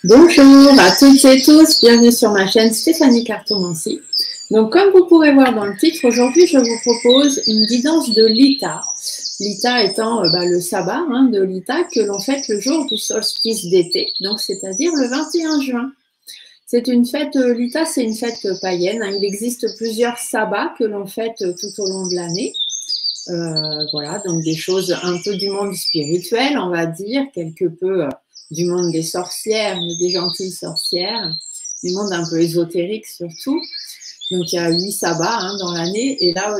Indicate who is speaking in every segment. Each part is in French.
Speaker 1: Bonjour à toutes et tous, bienvenue sur ma chaîne Stéphanie Cartomancie. Donc comme vous pourrez voir dans le titre, aujourd'hui je vous propose une guidance de l'Ita. L'Ita étant le sabbat de l'Ita que l'on fête le jour du solstice d'été, donc c'est-à-dire le 21 juin. C'est une fête, l'Ita c'est une fête païenne, il existe plusieurs sabbats que l'on fête tout au long de l'année. Voilà, donc des choses un peu du monde spirituel, on va dire, quelque peu du monde des sorcières, mais des gentilles sorcières, du monde un peu ésotérique surtout. Donc il y a 8 sabbats dans l'année, et là,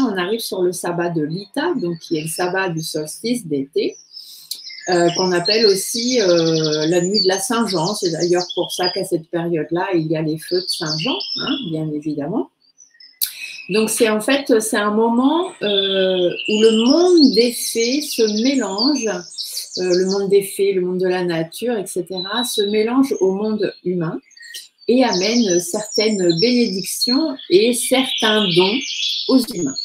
Speaker 1: on arrive sur le sabbat de l'Ita, donc qui est le sabbat du solstice d'été, qu'on appelle aussi la nuit de la Saint-Jean. C'est d'ailleurs pour ça qu'à cette période-là, il y a les feux de Saint-Jean, bien évidemment. Donc c'est en fait, c'est un moment où le monde des fées se mélange, le monde des fées, le monde de la nature, etc., se mélange au monde humain et amène certaines bénédictions et certains dons aux humains.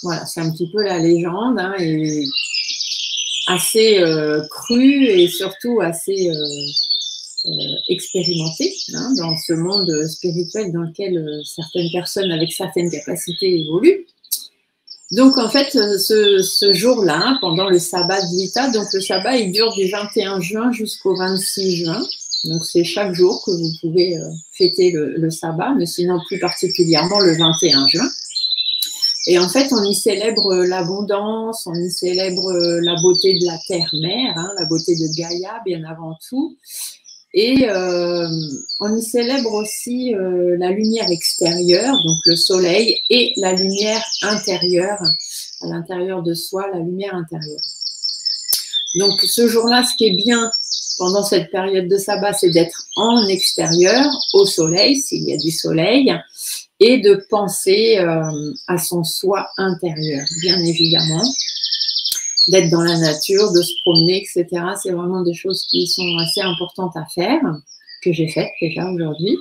Speaker 1: Voilà, c'est un petit peu la légende, et assez crue et surtout assez expérimenté dans ce monde spirituel dans lequel certaines personnes avec certaines capacités évoluent. Donc en fait, ce jour-là, pendant le sabbat de l'Ita, donc le sabbat il dure du 21 juin jusqu'au 26 juin. Donc c'est chaque jour que vous pouvez fêter le sabbat, mais sinon plus particulièrement le 21 juin. Et en fait, on y célèbre l'abondance, on y célèbre la beauté de la terre-mère, la beauté de Gaïa bien avant tout. Et on y célèbre aussi la lumière extérieure, donc le soleil, et la lumière intérieure, à l'intérieur de soi, la lumière intérieure. Donc ce jour-là, ce qui est bien pendant cette période de sabbat, c'est d'être en extérieur, au soleil, s'il y a du soleil, et de penser à son soi intérieur, bien évidemment. D'être dans la nature, de se promener, etc. C'est vraiment des choses qui sont assez importantes à faire, que j'ai faites déjà aujourd'hui.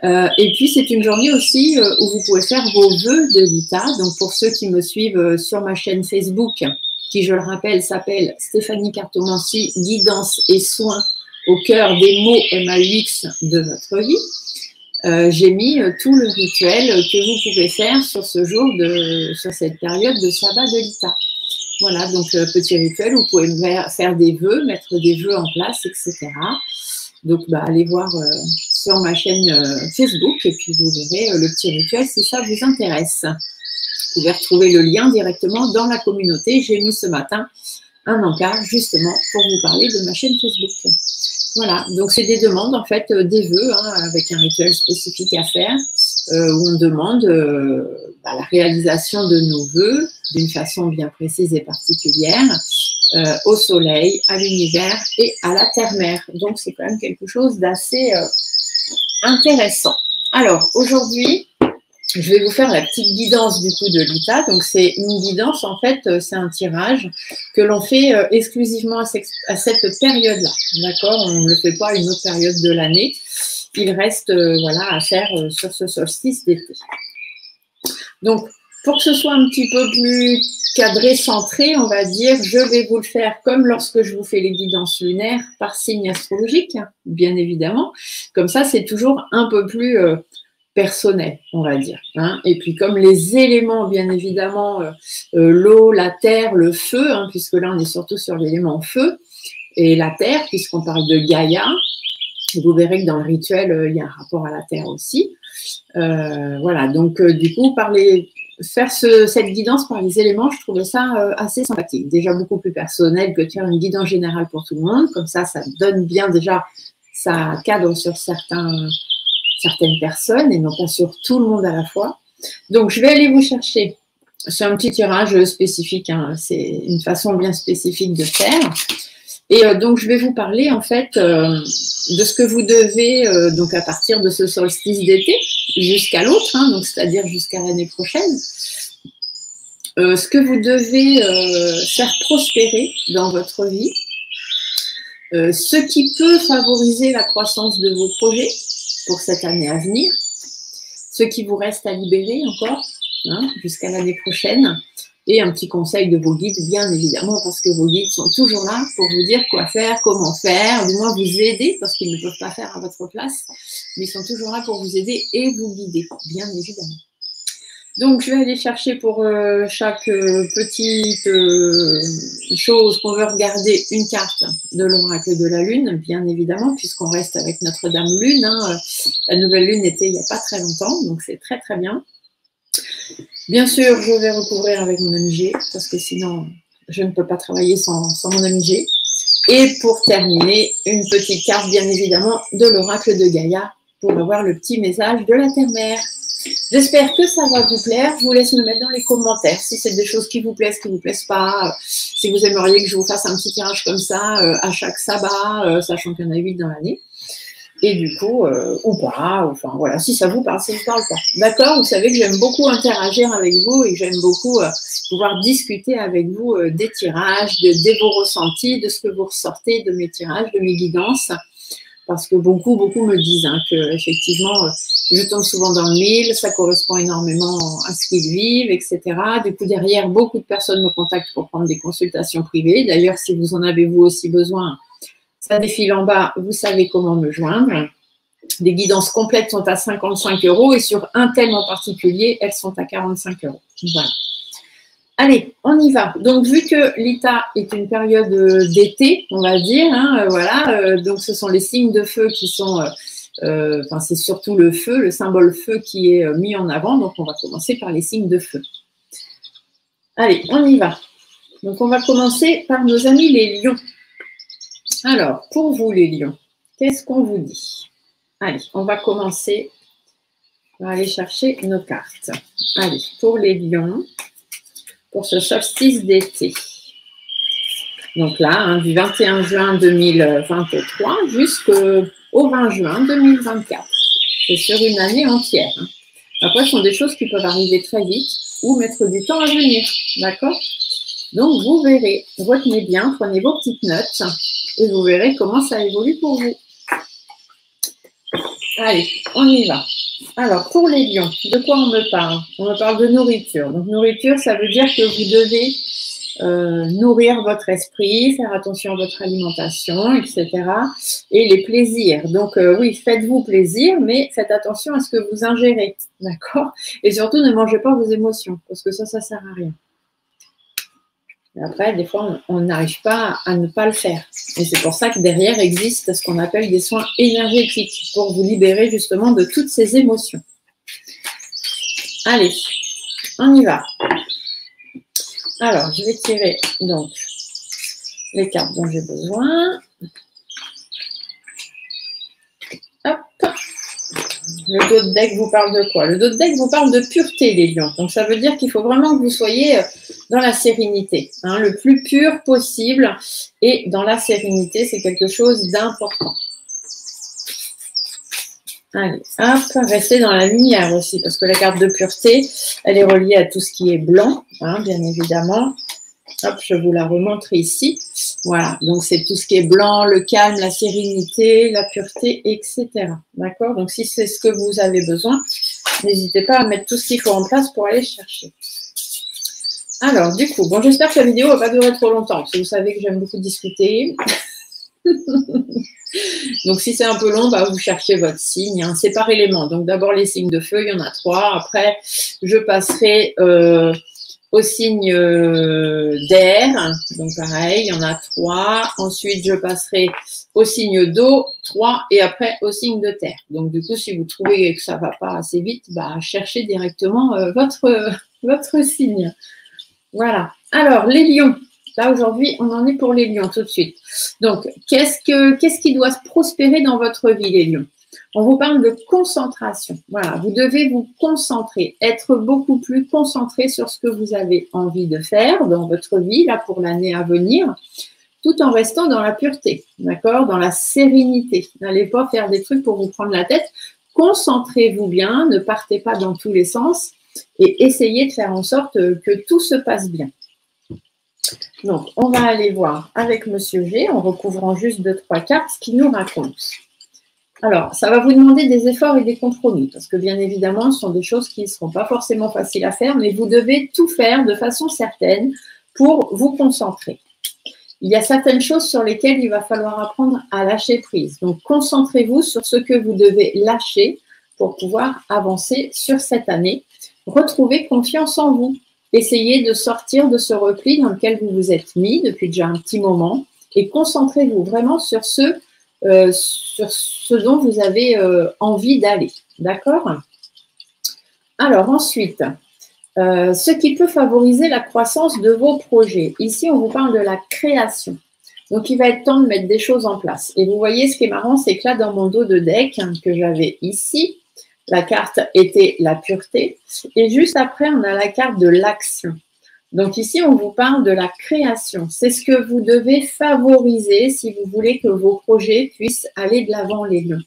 Speaker 1: Et puis, c'est une journée aussi où vous pouvez faire vos vœux de l'Ita. Donc, pour ceux qui me suivent sur ma chaîne Facebook, qui, je le rappelle, s'appelle Stéphanie Cartomancie, guidance et soins au cœur des mots MAUX de votre vie, j'ai mis tout le rituel que vous pouvez faire sur ce jour, sur cette période de sabbat de l'Ita. Voilà, donc petit rituel, vous pouvez faire des vœux, mettre des vœux en place, etc. Donc, allez voir sur ma chaîne Facebook et puis vous verrez le petit rituel si ça vous intéresse. Vous pouvez retrouver le lien directement dans la communauté. J'ai mis ce matin un encart justement pour vous parler de ma chaîne Facebook. Voilà, donc c'est des demandes en fait, des vœux avec un rituel spécifique à faire où on demande la réalisation de nos vœux d'une façon bien précise et particulière au soleil, à l'univers et à la terre-mère. Donc c'est quand même quelque chose d'assez intéressant. Alors aujourd'hui, je vais vous faire la petite guidance du coup de l'Ita. Donc c'est une guidance, en fait, c'est un tirage que l'on fait exclusivement à cette période-là. D'accord? On ne le fait pas à une autre période de l'année. Il reste à faire sur ce solstice d'été. Donc pour que ce soit un petit peu plus cadré, centré, on va dire, je vais vous le faire comme lorsque je vous fais les guidances lunaires par signe astrologique, bien évidemment. Comme ça, c'est toujours un peu plus personnel, on va dire. Et puis comme les éléments, bien évidemment, l'eau, la terre, le feu, puisque là on est surtout sur l'élément feu, et la terre, puisqu'on parle de Gaïa, vous verrez que dans le rituel, il y a un rapport à la terre aussi. Voilà, donc du coup, faire cette guidance par les éléments, je trouvais ça assez sympathique. Déjà beaucoup plus personnel que de faire une guidance générale pour tout le monde. Comme ça donne bien déjà, ça cadre sur certaines personnes et non pas sur tout le monde à la fois. Donc, je vais aller vous chercher. C'est un petit tirage spécifique, c'est une façon bien spécifique de faire. Et donc, je vais vous parler en fait de ce que vous devez, donc à partir de ce solstice d'été jusqu'à l'autre, donc c'est-à-dire jusqu'à l'année prochaine, ce que vous devez faire prospérer dans votre vie, ce qui peut favoriser la croissance de vos projets pour cette année à venir, ce qui vous reste à libérer encore jusqu'à l'année prochaine, et un petit conseil de vos guides, bien évidemment, parce que vos guides sont toujours là pour vous dire quoi faire, comment faire, du moins vous aider, parce qu'ils ne peuvent pas faire à votre place, mais ils sont toujours là pour vous aider et vous guider, bien évidemment. Donc, je vais aller chercher pour chaque petite chose qu'on veut regarder une carte de l'oracle de la Lune, bien évidemment, puisqu'on reste avec Notre-Dame Lune. Hein. La nouvelle Lune était il n'y a pas très longtemps, donc c'est très très bien. Bien sûr, je vais recouvrir avec mon MG, parce que sinon, je ne peux pas travailler sans mon MG. Et pour terminer, une petite carte, bien évidemment, de l'oracle de Gaïa, pour avoir le petit message de la Terre-Mère. J'espère que ça va vous plaire. Je vous laisse me mettre dans les commentaires si c'est des choses qui vous plaisent pas. Si vous aimeriez que je vous fasse un petit tirage comme ça à chaque sabbat, sachant qu'il y en a 8 dans l'année. Et du coup, ou pas, enfin voilà, si ça vous parle, si ça ne parle pas. D'accord? Vous savez que j'aime beaucoup interagir avec vous et que j'aime beaucoup pouvoir discuter avec vous des tirages, de vos ressentis, de ce que vous ressortez de mes tirages, de mes guidances. Parce que beaucoup me disent hein, que effectivement, je tombe souvent dans le mille, ça correspond énormément à ce qu'ils vivent, etc. Du coup, derrière, beaucoup de personnes me contactent pour prendre des consultations privées. D'ailleurs, si vous en avez vous aussi besoin, ça défile en bas, vous savez comment me joindre. Les guidances complètes sont à 55 € et sur un thème en particulier, elles sont à 45 €. Voilà. Allez, on y va. Donc, vu que l'ITA est une période d'été, on va dire, hein, voilà, donc ce sont les signes de feu qui sont, enfin, c'est surtout le feu, le symbole feu qui est mis en avant. Donc, on va commencer par les signes de feu. Allez, on y va. Donc, on va commencer par nos amis les lions. Alors, pour vous les lions, qu'est-ce qu'on vous dit? Allez, on va commencer. On va aller chercher nos cartes. Allez, pour les lions. Pour ce solstice d'été. Donc là, hein, du 21 juin 2023 jusqu'au 20 juin 2024. C'est sur une année entière. Hein. Après, ce sont des choses qui peuvent arriver très vite ou mettre du temps à venir. D'accord? Donc, vous verrez, retenez bien, prenez vos petites notes et vous verrez comment ça évolue pour vous. Allez, on y va. Alors, pour les lions, de quoi on me parle? On me parle de nourriture. Donc, nourriture, ça veut dire que vous devez nourrir votre esprit, faire attention à votre alimentation, etc. Et les plaisirs. Donc, oui, faites-vous plaisir, mais faites attention à ce que vous ingérez. D'accord? Et surtout, ne mangez pas vos émotions, parce que ça ne sert à rien. Et après, des fois, on n'arrive pas à ne pas le faire. Et c'est pour ça que derrière existe ce qu'on appelle des soins énergétiques pour vous libérer justement de toutes ces émotions. Allez, on y va. Alors, je vais tirer donc les cartes dont j'ai besoin. Hop. Le dos de deck vous parle de quoi? Le dos de deck vous parle de pureté, les lions. Donc, ça veut dire qu'il faut vraiment que vous soyez dans la sérénité, hein, le plus pur possible. Et dans la sérénité, c'est quelque chose d'important. Allez, hop, restez dans la lumière aussi, parce que la carte de pureté, elle est reliée à tout ce qui est blanc, hein, bien évidemment. Hop, je vous la remontre ici. Voilà, donc c'est tout ce qui est blanc, le calme, la sérénité, la pureté, etc. D'accord? Donc si c'est ce que vous avez besoin, n'hésitez pas à mettre tout ce qu'il faut en place pour aller chercher. Alors, du coup, bon, j'espère que la vidéo ne va pas durer trop longtemps, parce que vous savez que j'aime beaucoup discuter. Donc, si c'est un peu long, bah, vous cherchez votre signe. Hein. C'est par élément. Donc, d'abord, les signes de feu, il y en a 3. Après, je passerai au signe d'air. Donc, pareil, il y en a 3. Ensuite, je passerai au signe d'eau, 3. Et après, au signe de terre. Donc, du coup, si vous trouvez que ça ne va pas assez vite, bah, cherchez directement votre signe. Voilà. Alors, les lions. Là, aujourd'hui, on en est pour les lions tout de suite. Donc, qu'est-ce qui doit se prospérer dans votre vie, les lions? On vous parle de concentration. Voilà, vous devez vous concentrer, être beaucoup plus concentré sur ce que vous avez envie de faire dans votre vie, là, pour l'année à venir, tout en restant dans la pureté, d'accord? Dans la sérénité. N'allez pas faire des trucs pour vous prendre la tête. Concentrez-vous bien, ne partez pas dans tous les sens et essayez de faire en sorte que tout se passe bien. Donc, on va aller voir avec Monsieur G, en recouvrant juste 2-3 cartes, ce qu'il nous raconte. Alors, ça va vous demander des efforts et des compromis, parce que bien évidemment, ce sont des choses qui ne seront pas forcément faciles à faire, mais vous devez tout faire de façon certaine pour vous concentrer. Il y a certaines choses sur lesquelles il va falloir apprendre à lâcher prise. Donc, concentrez-vous sur ce que vous devez lâcher pour pouvoir avancer sur cette année. Retrouvez confiance en vous. Essayez de sortir de ce repli dans lequel vous vous êtes mis depuis déjà un petit moment et concentrez-vous vraiment sur ce dont vous avez envie d'aller. D'accord? Alors ensuite, ce qui peut favoriser la croissance de vos projets. Ici, on vous parle de la création. Donc, il va être temps de mettre des choses en place. Et vous voyez, ce qui est marrant, c'est que là, dans mon dos de deck que j'avais ici, la carte était la pureté. Et juste après, on a la carte de l'action. Donc ici, on vous parle de la création. C'est ce que vous devez favoriser si vous voulez que vos projets puissent aller de l'avant, les lions.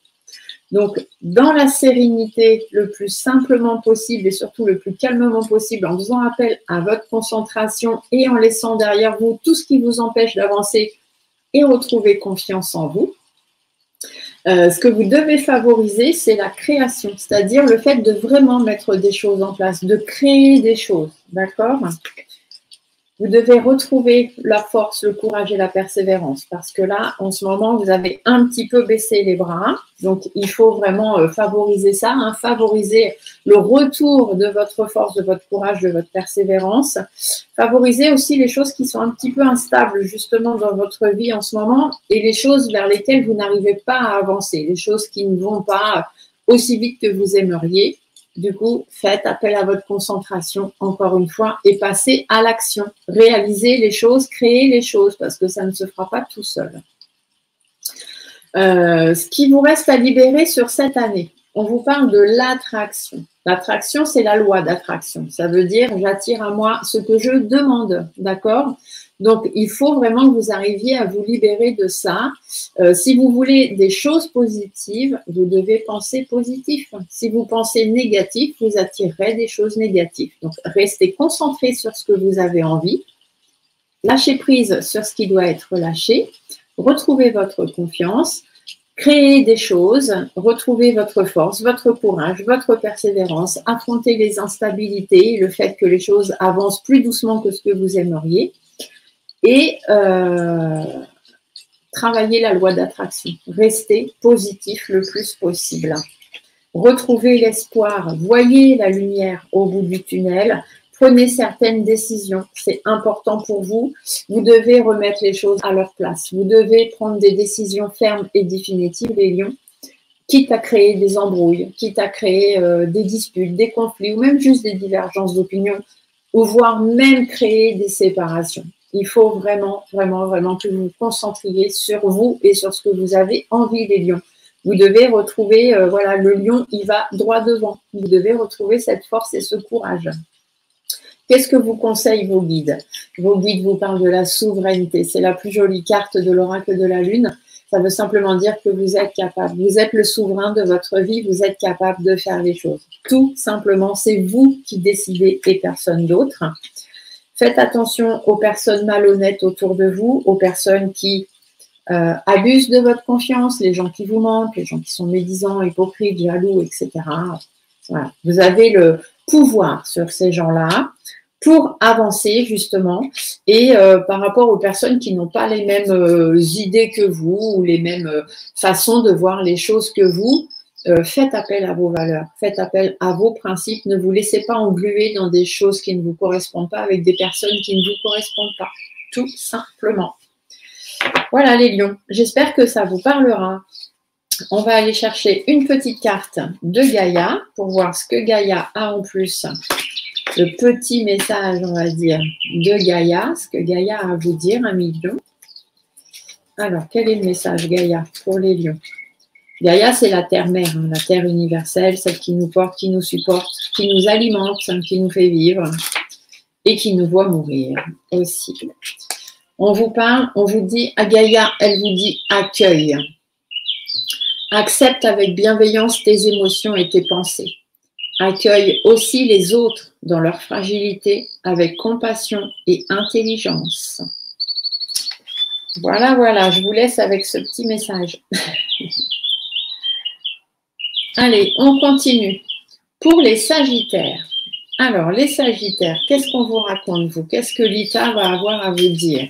Speaker 1: Donc, dans la sérénité, le plus simplement possible et surtout le plus calmement possible, en faisant appel à votre concentration et en laissant derrière vous tout ce qui vous empêche d'avancer et retrouver confiance en vous. Ce que vous devez favoriser, c'est la création, c'est-à-dire le fait de vraiment mettre des choses en place, de créer des choses, d'accord ? Vous devez retrouver la force, le courage et la persévérance parce que là, en ce moment, vous avez un petit peu baissé les bras. Donc, il faut vraiment favoriser ça, hein, favoriser le retour de votre force, de votre courage, de votre persévérance. Favoriser aussi les choses qui sont un petit peu instables justement dans votre vie en ce moment et les choses vers lesquelles vous n'arrivez pas à avancer, les choses qui ne vont pas aussi vite que vous aimeriez. Du coup, faites appel à votre concentration, encore une fois, et passez à l'action. Réalisez les choses, créez les choses, parce que ça ne se fera pas tout seul. Ce qui vous reste à libérer sur cette année, on vous parle de l'attraction. L'attraction, c'est la loi d'attraction. Ça veut dire, j'attire à moi ce que je demande, d'accord ? Donc, il faut vraiment que vous arriviez à vous libérer de ça. Si vous voulez des choses positives, vous devez penser positif. Si vous pensez négatif, vous attirerez des choses négatives. Donc, restez concentré sur ce que vous avez envie. Lâchez prise sur ce qui doit être lâché. Retrouvez votre confiance. Créez des choses. Retrouvez votre force, votre courage, votre persévérance. Affrontez les instabilités, le fait que les choses avancent plus doucement que ce que vous aimeriez. Et travaillez la loi d'attraction. Restez positif le plus possible. Retrouvez l'espoir. Voyez la lumière au bout du tunnel. Prenez certaines décisions. C'est important pour vous. Vous devez remettre les choses à leur place. Vous devez prendre des décisions fermes et définitives, les lions, quitte à créer des embrouilles, quitte à créer des disputes, des conflits ou même juste des divergences d'opinion ou voire même créer des séparations. Il faut vraiment, vraiment, vraiment que vous vous concentriez sur vous et sur ce que vous avez envie, les lions. Vous devez retrouver, voilà, le lion, il va droit devant. Vous devez retrouver cette force et ce courage. Qu'est-ce que vous conseillent vos guides? Vos guides vous parlent de la souveraineté. C'est la plus jolie carte de l'oracle de la Lune. Ça veut simplement dire que vous êtes capable. Vous êtes le souverain de votre vie. Vous êtes capable de faire les choses. Tout simplement, c'est vous qui décidez et personne d'autre. Faites attention aux personnes malhonnêtes autour de vous, aux personnes qui abusent de votre confiance, les gens qui vous mentent, les gens qui sont médisants, hypocrites, jaloux, etc. Voilà. Vous avez le pouvoir sur ces gens-là pour avancer justement et par rapport aux personnes qui n'ont pas les mêmes idées que vous ou les mêmes façons de voir les choses que vous, faites appel à vos valeurs, faites appel à vos principes, ne vous laissez pas engluer dans des choses qui ne vous correspondent pas avec des personnes qui ne vous correspondent pas, tout simplement. Voilà les lions, j'espère que ça vous parlera. On va aller chercher une petite carte de Gaïa pour voir ce que Gaïa a en plus. Le petit message, on va dire, de Gaïa, ce que Gaïa a à vous dire, amis lions. Alors, quel est le message Gaïa pour les lions? Gaïa, c'est la terre-mère, hein, la terre universelle, celle qui nous porte, qui nous supporte, qui nous alimente, qui nous fait vivre et qui nous voit mourir aussi. On vous parle, on vous dit, à Gaïa, elle vous dit accueille. Accepte avec bienveillance tes émotions et tes pensées. Accueille aussi les autres dans leur fragilité avec compassion et intelligence. Voilà, voilà, je vous laisse avec ce petit message. Allez, on continue. Pour les Sagittaires. Alors, les Sagittaires, qu'est-ce qu'on vous raconte, vous? Qu'est-ce que Lita va avoir à vous dire?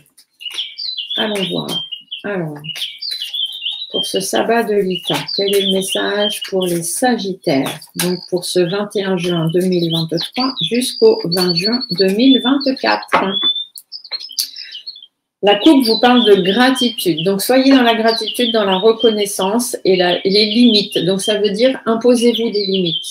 Speaker 1: Allons voir. Alors, pour ce sabbat de Lita, quel est le message pour les Sagittaires? Donc, pour ce 21 juin 2023 jusqu'au 20 juin 2024. La coupe vous parle de gratitude. Donc, soyez dans la gratitude, dans la reconnaissance et les limites. Donc, ça veut dire imposez-vous des limites.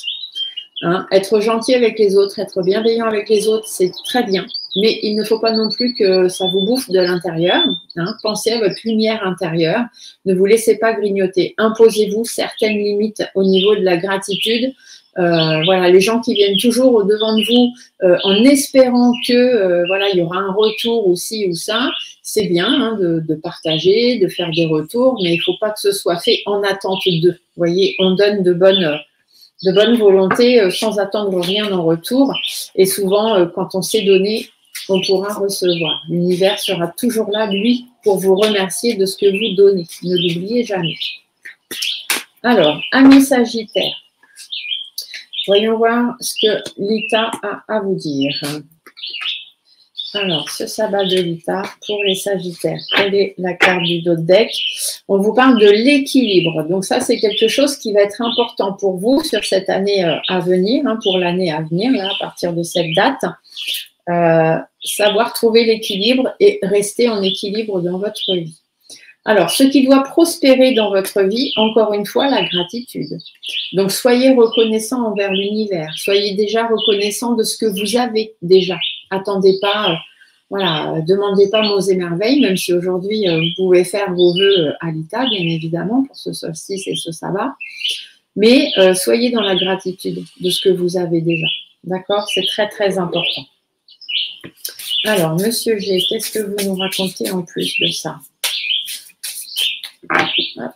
Speaker 1: Hein, être gentil avec les autres, être bienveillant avec les autres, c'est très bien. Mais il ne faut pas non plus que ça vous bouffe de l'intérieur. Hein. Pensez à votre lumière intérieure. Ne vous laissez pas grignoter. Imposez-vous certaines limites au niveau de la gratitude. Voilà, les gens qui viennent toujours au devant de vous en espérant que voilà, il y aura un retour ou ci ou ça. C'est bien hein, de partager, de faire des retours, mais il ne faut pas que ce soit fait en attente d'eux. Vous voyez, on donne de bonne volonté sans attendre rien en retour. Et souvent, quand on sait donner, on pourra recevoir. L'univers sera toujours là, lui, pour vous remercier de ce que vous donnez. Ne l'oubliez jamais. Alors, amis Sagittaires, voyons voir ce que Lita a à vous dire. Alors, ce sabbat de Lita pour les Sagittaires. Quelle est la carte du dos de deck? On vous parle de l'équilibre. Donc ça, c'est quelque chose qui va être important pour vous sur cette année à venir, hein, pour l'année à venir, là, à partir de cette date. Savoir trouver l'équilibre et rester en équilibre dans votre vie. Alors, ce qui doit prospérer dans votre vie, encore une fois, la gratitude. Donc, soyez reconnaissant envers l'univers. Soyez déjà reconnaissant de ce que vous avez déjà. Attendez pas, voilà, demandez pas mots et merveilles, même si aujourd'hui, vous pouvez faire vos vœux à Lita, bien évidemment, pour ce solstice et ce sabbat. Mais soyez dans la gratitude de ce que vous avez déjà. D'accord? C'est très, très important. Alors, Monsieur G, qu'est-ce que vous nous racontez en plus de ça? Hop.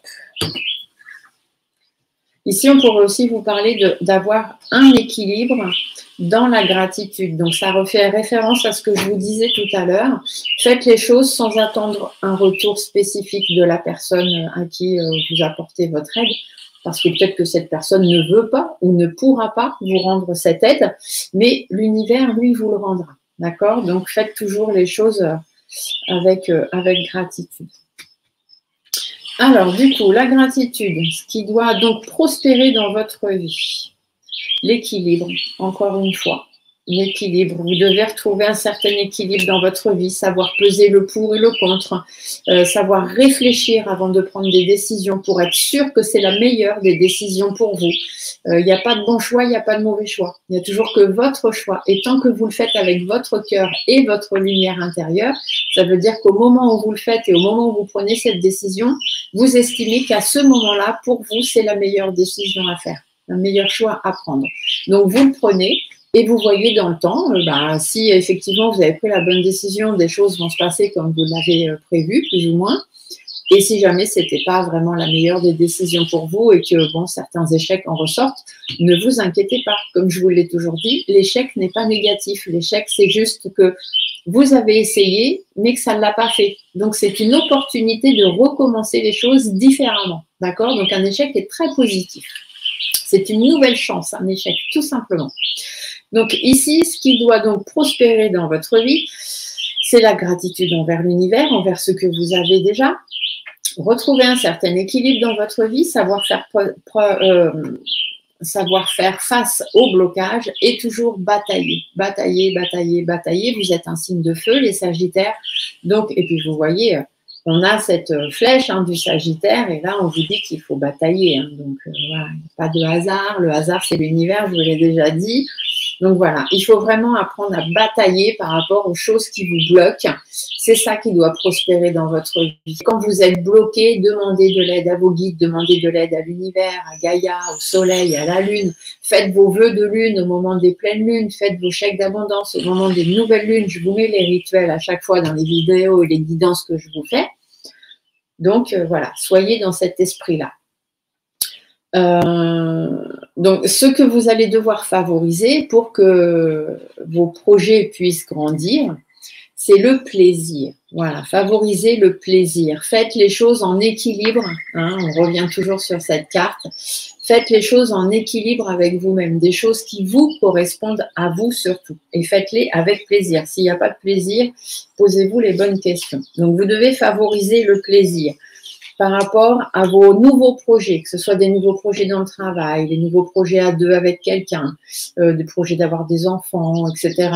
Speaker 1: Ici, on pourrait aussi vous parler d'avoir un équilibre dans la gratitude. Donc, ça refait référence à ce que je vous disais tout à l'heure. Faites les choses sans attendre un retour spécifique de la personne à qui vous apportez votre aide, parce que peut-être que cette personne ne veut pas ou ne pourra pas vous rendre cette aide, mais l'univers, lui, vous le rendra. D'accord? Donc, faites toujours les choses avec gratitude. Alors, du coup, la gratitude, ce qui doit donc prospérer dans votre vie. L'équilibre, encore une fois. L'équilibre. Vous devez retrouver un certain équilibre dans votre vie, savoir peser le pour et le contre, savoir réfléchir avant de prendre des décisions pour être sûr que c'est la meilleure des décisions pour vous. Il n'y a pas de bon choix, il n'y a pas de mauvais choix. Il n'y a toujours que votre choix. Et tant que vous le faites avec votre cœur et votre lumière intérieure, ça veut dire qu'au moment où vous le faites et au moment où vous prenez cette décision, vous estimez qu'à ce moment-là, pour vous, c'est la meilleure décision à faire, le meilleur choix à prendre. Donc, vous le prenez et vous voyez dans le temps, si effectivement vous avez pris la bonne décision, des choses vont se passer comme vous l'avez prévu, plus ou moins. Et si jamais ce n'était pas vraiment la meilleure des décisions pour vous et que bon, certains échecs en ressortent, ne vous inquiétez pas. Comme je vous l'ai toujours dit, l'échec n'est pas négatif. L'échec, c'est juste que vous avez essayé, mais que ça ne l'a pas fait. Donc, c'est une opportunité de recommencer les choses différemment. D'accord? Donc, un échec est très positif. C'est une nouvelle chance, un échec, tout simplement. Donc, ici, ce qui doit donc prospérer dans votre vie, c'est la gratitude envers l'univers, envers ce que vous avez déjà. Retrouver un certain équilibre dans votre vie, savoir faire face au blocage et toujours batailler. Batailler, batailler, batailler. Vous êtes un signe de feu, les Sagittaires. Donc, et puis vous voyez, on a cette flèche du Sagittaire et là, on vous dit qu'il faut batailler. Donc, voilà, pas de hasard. Le hasard, c'est l'univers, je vous l'ai déjà dit. Donc voilà, il faut vraiment apprendre à batailler par rapport aux choses qui vous bloquent. C'est ça qui doit prospérer dans votre vie. Quand vous êtes bloqué, demandez de l'aide à vos guides, demandez de l'aide à l'univers, à Gaïa, au soleil, à la lune. Faites vos vœux de lune au moment des pleines lunes, faites vos chèques d'abondance au moment des nouvelles lunes. Je vous mets les rituels à chaque fois dans les vidéos et les guidances que je vous fais. Donc voilà, soyez dans cet esprit-là. Donc, ce que vous allez devoir favoriser pour que vos projets puissent grandir, c'est le plaisir. Voilà, favorisez le plaisir. Faites les choses en équilibre. Hein, on revient toujours sur cette carte. Faites les choses en équilibre avec vous-même. Des choses qui vous correspondent à vous surtout. Et faites-les avec plaisir. S'il n'y a pas de plaisir, posez-vous les bonnes questions. Donc, vous devez favoriser le plaisir par rapport à vos nouveaux projets, que ce soit des nouveaux projets dans le travail, des nouveaux projets à deux avec quelqu'un, des projets d'avoir des enfants, etc.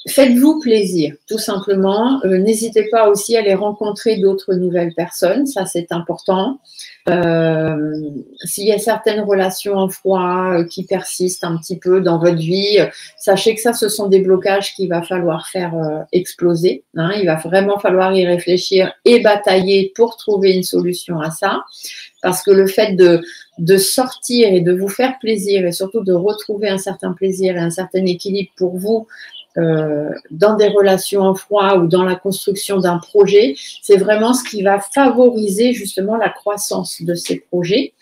Speaker 1: Faites-vous plaisir, tout simplement. N'hésitez pas aussi à aller rencontrer d'autres nouvelles personnes, ça c'est important. S'il y a certaines relations en froid qui persistent un petit peu dans votre vie, sachez que ça, ce sont des blocages qu'il va falloir faire exploser. Hein. Il va vraiment falloir y réfléchir et batailler pour trouver une solution à ça. Parce que le fait de sortir et de vous faire plaisir et surtout de retrouver un certain plaisir et un certain équilibre pour vous, dans des relations en froid ou dans la construction d'un projet, c'est vraiment ce qui va favoriser justement la croissance de ces projets.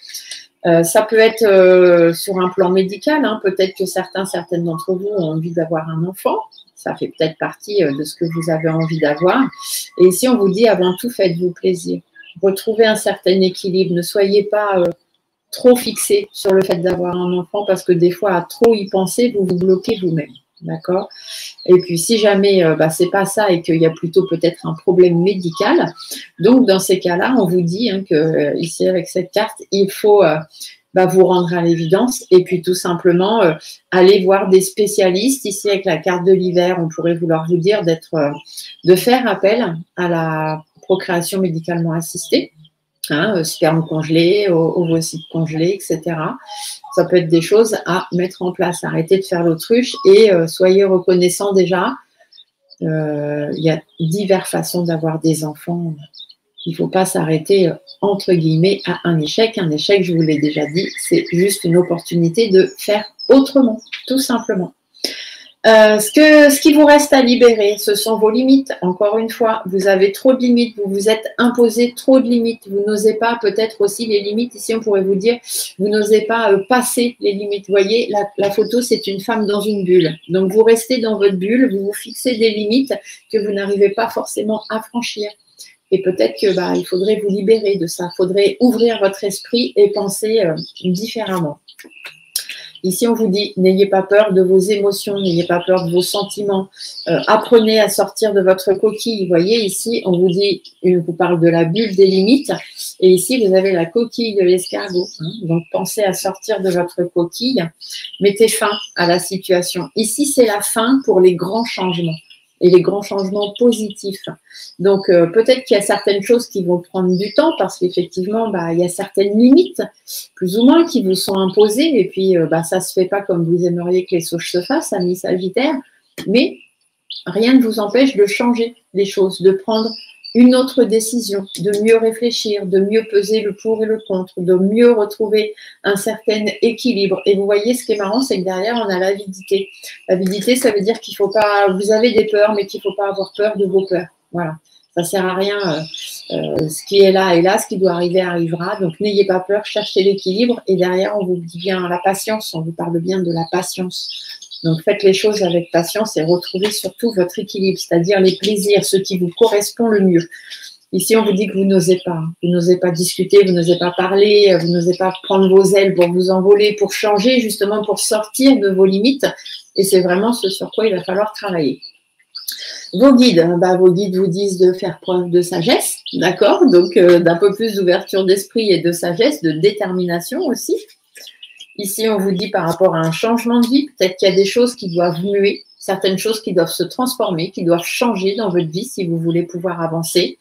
Speaker 1: Ça peut être sur un plan médical, hein, peut-être que certaines d'entre vous ont envie d'avoir un enfant, ça fait peut-être partie de ce que vous avez envie d'avoir. Et ici, on vous dit avant tout, faites-vous plaisir. Retrouvez un certain équilibre, ne soyez pas trop fixé sur le fait d'avoir un enfant parce que des fois, à trop y penser, vous vous bloquez vous-même. D'accord. Et puis, si jamais c'est pas ça et qu'il y a plutôt peut-être un problème médical, donc dans ces cas-là, on vous dit hein, que ici avec cette carte, il faut vous rendre à l'évidence et puis tout simplement aller voir des spécialistes. Ici avec la carte de l'hiver, on pourrait vouloir vous dire de faire appel à la procréation médicalement assistée. Hein, sperme congelé, ovocytes congelés, etc. Ça peut être des choses à mettre en place. Arrêtez de faire l'autruche et soyez reconnaissants déjà. Il y a diverses façons d'avoir des enfants. Il ne faut pas s'arrêter, entre guillemets, à un échec. Un échec, je vous l'ai déjà dit, c'est juste une opportunité de faire autrement, tout simplement. Ce qui vous reste à libérer, ce sont vos limites. Encore une fois, vous avez trop de limites, vous vous êtes imposé trop de limites. Vous n'osez pas, peut-être aussi les limites. Ici, on pourrait vous dire, vous n'osez pas passer les limites. Vous voyez, la photo, c'est une femme dans une bulle. Donc, vous restez dans votre bulle, vous vous fixez des limites que vous n'arrivez pas forcément à franchir. Et peut-être que il faudrait vous libérer de ça. Il faudrait ouvrir votre esprit et penser différemment. Ici, on vous dit, n'ayez pas peur de vos émotions, n'ayez pas peur de vos sentiments. Apprenez à sortir de votre coquille. Vous voyez, ici, on vous dit, on vous parle de la bulle des limites. Et ici, vous avez la coquille de l'escargot. Hein. Donc, pensez à sortir de votre coquille. Mettez fin à la situation. Ici, c'est la fin pour les grands changements. Et les grands changements positifs. Donc, peut-être qu'il y a certaines choses qui vont prendre du temps parce qu'effectivement, il y a certaines limites, plus ou moins, qui vous sont imposées. Et puis, ça ne se fait pas comme vous aimeriez que les choses se fassent, amis Sagittaire. Mais rien ne vous empêche de changer les choses, de prendre une autre décision, de mieux réfléchir, de mieux peser le pour et le contre, de mieux retrouver un certain équilibre. Et vous voyez, ce qui est marrant, c'est que derrière, on a l'avidité. L'avidité, ça veut dire qu'il faut pas, vous avez des peurs, mais qu'il ne faut pas avoir peur de vos peurs. Voilà, ça ne sert à rien. Ce qui est là, ce qui doit arriver arrivera. Donc, n'ayez pas peur, cherchez l'équilibre. Et derrière, on vous dit bien la patience, on vous parle bien de la patience. Donc, faites les choses avec patience et retrouvez surtout votre équilibre, c'est-à-dire les plaisirs, ce qui vous correspond le mieux. Ici, on vous dit que vous n'osez pas. Vous n'osez pas discuter, vous n'osez pas parler, vous n'osez pas prendre vos ailes pour vous envoler, pour changer, justement pour sortir de vos limites. Et c'est vraiment ce sur quoi il va falloir travailler. Vos guides vous disent de faire preuve de sagesse, d'accord? Donc, d'un peu plus d'ouverture d'esprit et de sagesse, de détermination aussi. Ici, on vous dit par rapport à un changement de vie, peut-être qu'il y a des choses qui doivent muer, certaines choses qui doivent se transformer, qui doivent changer dans votre vie si vous voulez pouvoir avancer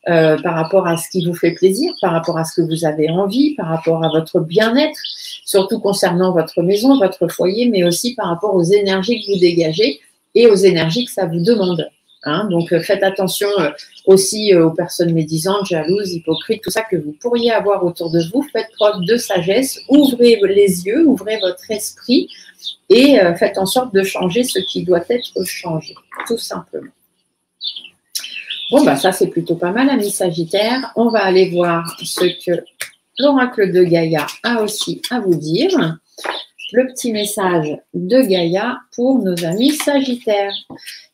Speaker 1: par rapport à ce qui vous fait plaisir, par rapport à ce que vous avez envie, par rapport à votre bien-être, surtout concernant votre maison, votre foyer, mais aussi par rapport aux énergies que vous dégagez et aux énergies que ça vous demande. Hein, donc, faites attention aussi aux personnes médisantes, jalouses, hypocrites, tout ça que vous pourriez avoir autour de vous. Faites preuve de sagesse, ouvrez les yeux, ouvrez votre esprit et faites en sorte de changer ce qui doit être changé, tout simplement. Bon, ça c'est plutôt pas mal, amis Sagittaires. On va aller voir ce que l'oracle de Gaïa a aussi à vous dire. le petit message de Gaïa pour nos amis Sagittaires.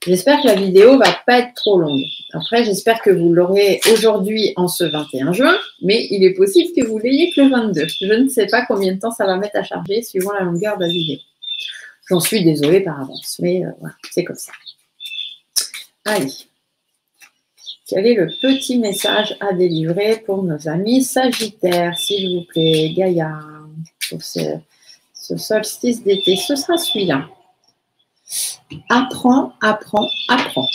Speaker 1: J'espère que la vidéo ne va pas être trop longue. Après, j'espère que vous l'aurez aujourd'hui en ce 21 juin, mais il est possible que vous l'ayez que le 22. Je ne sais pas combien de temps ça va mettre à charger suivant la longueur de la vidéo. J'en suis désolée par avance, mais voilà, c'est comme ça. Allez. Quel est le petit message à délivrer pour nos amis Sagittaires, s'il vous plaît, Gaïa, pour ce solstice d'été? Ce sera celui-là. Apprends, apprends, apprends.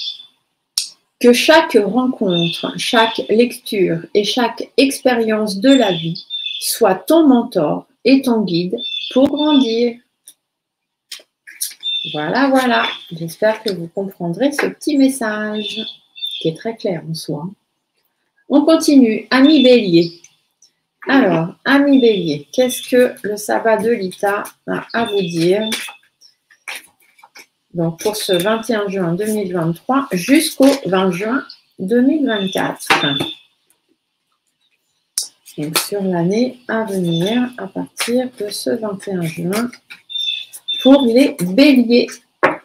Speaker 1: Que chaque rencontre, chaque lecture et chaque expérience de la vie soit ton mentor et ton guide pour grandir. Voilà, voilà. J'espère que vous comprendrez ce petit message qui est très clair en soi. On continue. Ami Bélier. Alors, Ami Bélier, qu'est-ce que le sabbat de Lita a à vous dire? Donc, pour ce 21 juin 2023 jusqu'au 20 juin 2024. Donc, sur l'année à venir, à partir de ce 21 juin, pour les Béliers.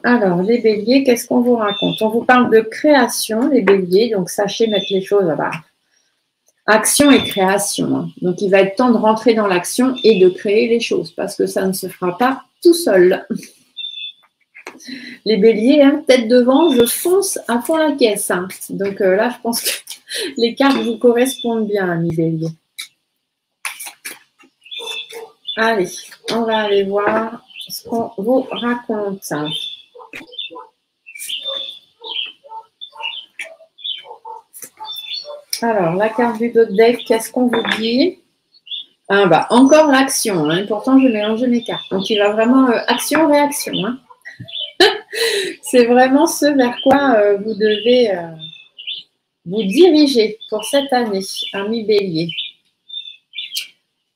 Speaker 1: Alors, les Béliers, qu'est-ce qu'on vous raconte? On vous parle de création, les Béliers, donc sachez mettre les choses à bas. Action et création. Hein. Donc, il va être temps de rentrer dans l'action et de créer les choses, parce que ça ne se fera pas tout seul. Les Béliers, hein, tête devant, je fonce à fond la caisse. Hein. Donc là, je pense que les cartes vous correspondent bien, amis Béliers. Allez, on va aller voir ce qu'on vous raconte. Alors, la carte du dos de deck, qu'est-ce qu'on vous dit? Ah bah, encore l'action. Hein. Pourtant, je mélange mes cartes. Donc, il va vraiment action-réaction. Hein. C'est vraiment ce vers quoi vous devez vous diriger pour cette année, ami Bélier.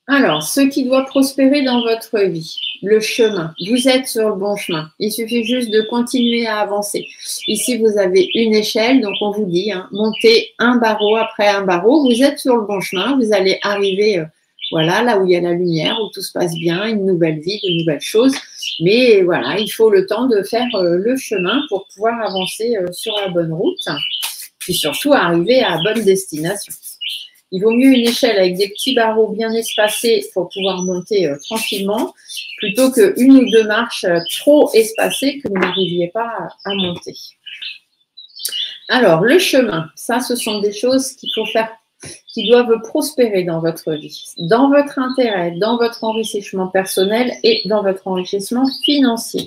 Speaker 1: Alors, ce qui doit prospérer dans votre vie, le chemin. Vous êtes sur le bon chemin. Il suffit juste de continuer à avancer. Ici, vous avez une échelle, donc on vous dit, hein, montez un barreau après un barreau. Vous êtes sur le bon chemin. Vous allez arriver, voilà, là où il y a la lumière, où tout se passe bien, une nouvelle vie, de nouvelles choses. Mais voilà, il faut le temps de faire le chemin pour pouvoir avancer sur la bonne route. Puis surtout, arriver à la bonne destination. Il vaut mieux une échelle avec des petits barreaux bien espacés pour pouvoir monter tranquillement, plutôt qu'une ou deux marches trop espacées que vous n'arriviez pas à monter. Alors, le chemin, ça, ce sont des choses qu'il faut faire, qui doivent prospérer dans votre vie, dans votre intérêt, dans votre enrichissement personnel et dans votre enrichissement financier.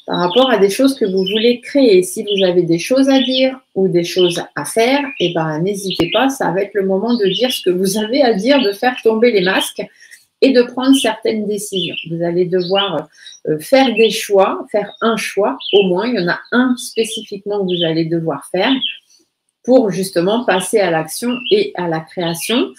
Speaker 1: Par rapport à des choses que vous voulez créer. Si vous avez des choses à dire ou des choses à faire, eh ben, n'hésitez pas, ça va être le moment de dire ce que vous avez à dire, de faire tomber les masques et de prendre certaines décisions. Vous allez devoir faire des choix, faire un choix, au moins, il y en a un spécifiquement que vous allez devoir faire pour justement passer à l'action et à la création.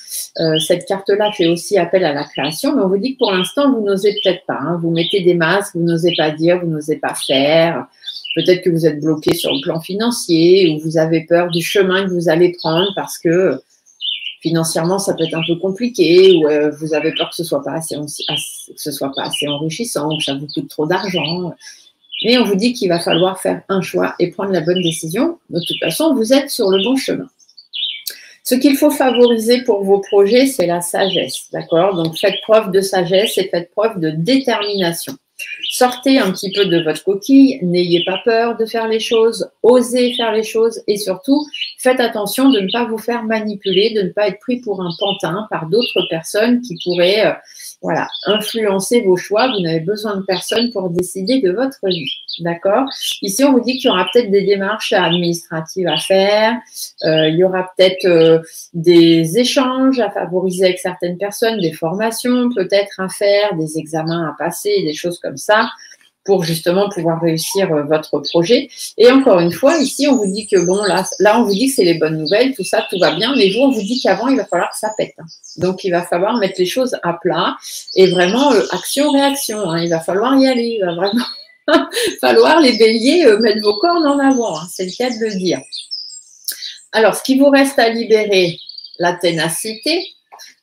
Speaker 1: Cette carte-là fait aussi appel à la création, mais on vous dit que pour l'instant, vous n'osez peut-être pas. Hein. Vous mettez des masques, vous n'osez pas dire, vous n'osez pas faire. Peut-être que vous êtes bloqué sur le plan financier ou vous avez peur du chemin que vous allez prendre parce que financièrement, ça peut être un peu compliqué ou vous avez peur que ce soit pas assez enrichissant ou que ça vous coûte trop d'argent. Mais on vous dit qu'il va falloir faire un choix et prendre la bonne décision. De toute façon, vous êtes sur le bon chemin. Ce qu'il faut favoriser pour vos projets, c'est la sagesse. D'accord? Donc, faites preuve de sagesse et faites preuve de détermination. Sortez un petit peu de votre coquille, n'ayez pas peur de faire les choses, osez faire les choses et surtout, faites attention de ne pas vous faire manipuler, de ne pas être pris pour un pantin par d'autres personnes qui pourraient voilà, influencer vos choix. Vous n'avez besoin de personne pour décider de votre vie. D'accord? Ici, on vous dit qu'il y aura peut-être des démarches administratives à faire, il y aura peut-être des échanges à favoriser avec certaines personnes, des formations peut-être à faire, des examens à passer, des choses comme ça, pour justement pouvoir réussir votre projet. Et encore une fois, ici, on vous dit que bon, là on vous dit que c'est les bonnes nouvelles, tout ça, tout va bien, mais vous, on vous dit qu'avant, il va falloir que ça pète. Hein. Donc, il va falloir mettre les choses à plat et vraiment action-réaction. Hein. Il va falloir y aller, il va vraiment falloir, les béliers, mettre vos cornes en avant. Hein. C'est le cas de le dire. Alors, ce qui vous reste à libérer, la ténacité,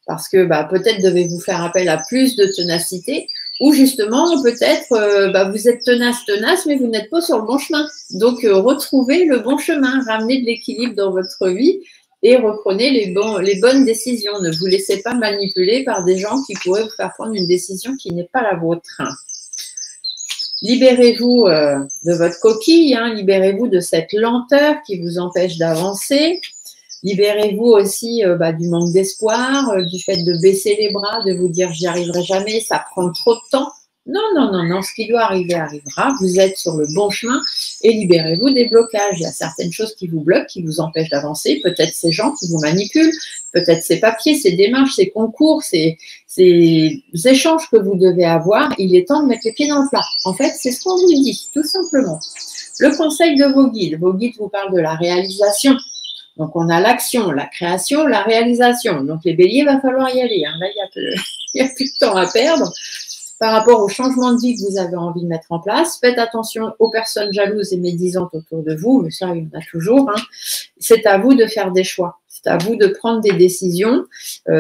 Speaker 1: parce que peut-être devez-vous faire appel à plus de ténacité, Ou justement, peut-être, vous êtes tenace, mais vous n'êtes pas sur le bon chemin. Donc, retrouvez le bon chemin, ramenez de l'équilibre dans votre vie et reprenez les bonnes décisions. Ne vous laissez pas manipuler par des gens qui pourraient vous faire prendre une décision qui n'est pas la vôtre. Libérez-vous de votre coquille, libérez-vous de cette lenteur qui vous empêche d'avancer. Libérez-vous aussi du manque d'espoir, du fait de baisser les bras, de vous dire j'y arriverai jamais, ça prend trop de temps. Non, non, non, non, ce qui doit arriver arrivera. Vous êtes sur le bon chemin et libérez-vous des blocages. Il y a certaines choses qui vous bloquent, qui vous empêchent d'avancer. Peut-être ces gens qui vous manipulent, peut-être ces papiers, ces démarches, ces concours, ces échanges que vous devez avoir. Il est temps de mettre les pieds dans le plat. En fait, c'est ce qu'on vous dit, tout simplement. Le conseil de vos guides vous parlent de la réalisation. Donc, on a l'action, la création, la réalisation. Donc, les béliers, il va falloir y aller. Là, il n'y a plus de temps à perdre. Par rapport au changement de vie que vous avez envie de mettre en place, faites attention aux personnes jalouses et médisantes autour de vous, mais ça, il y en a toujours. C'est à vous de faire des choix. C'est à vous de prendre des décisions.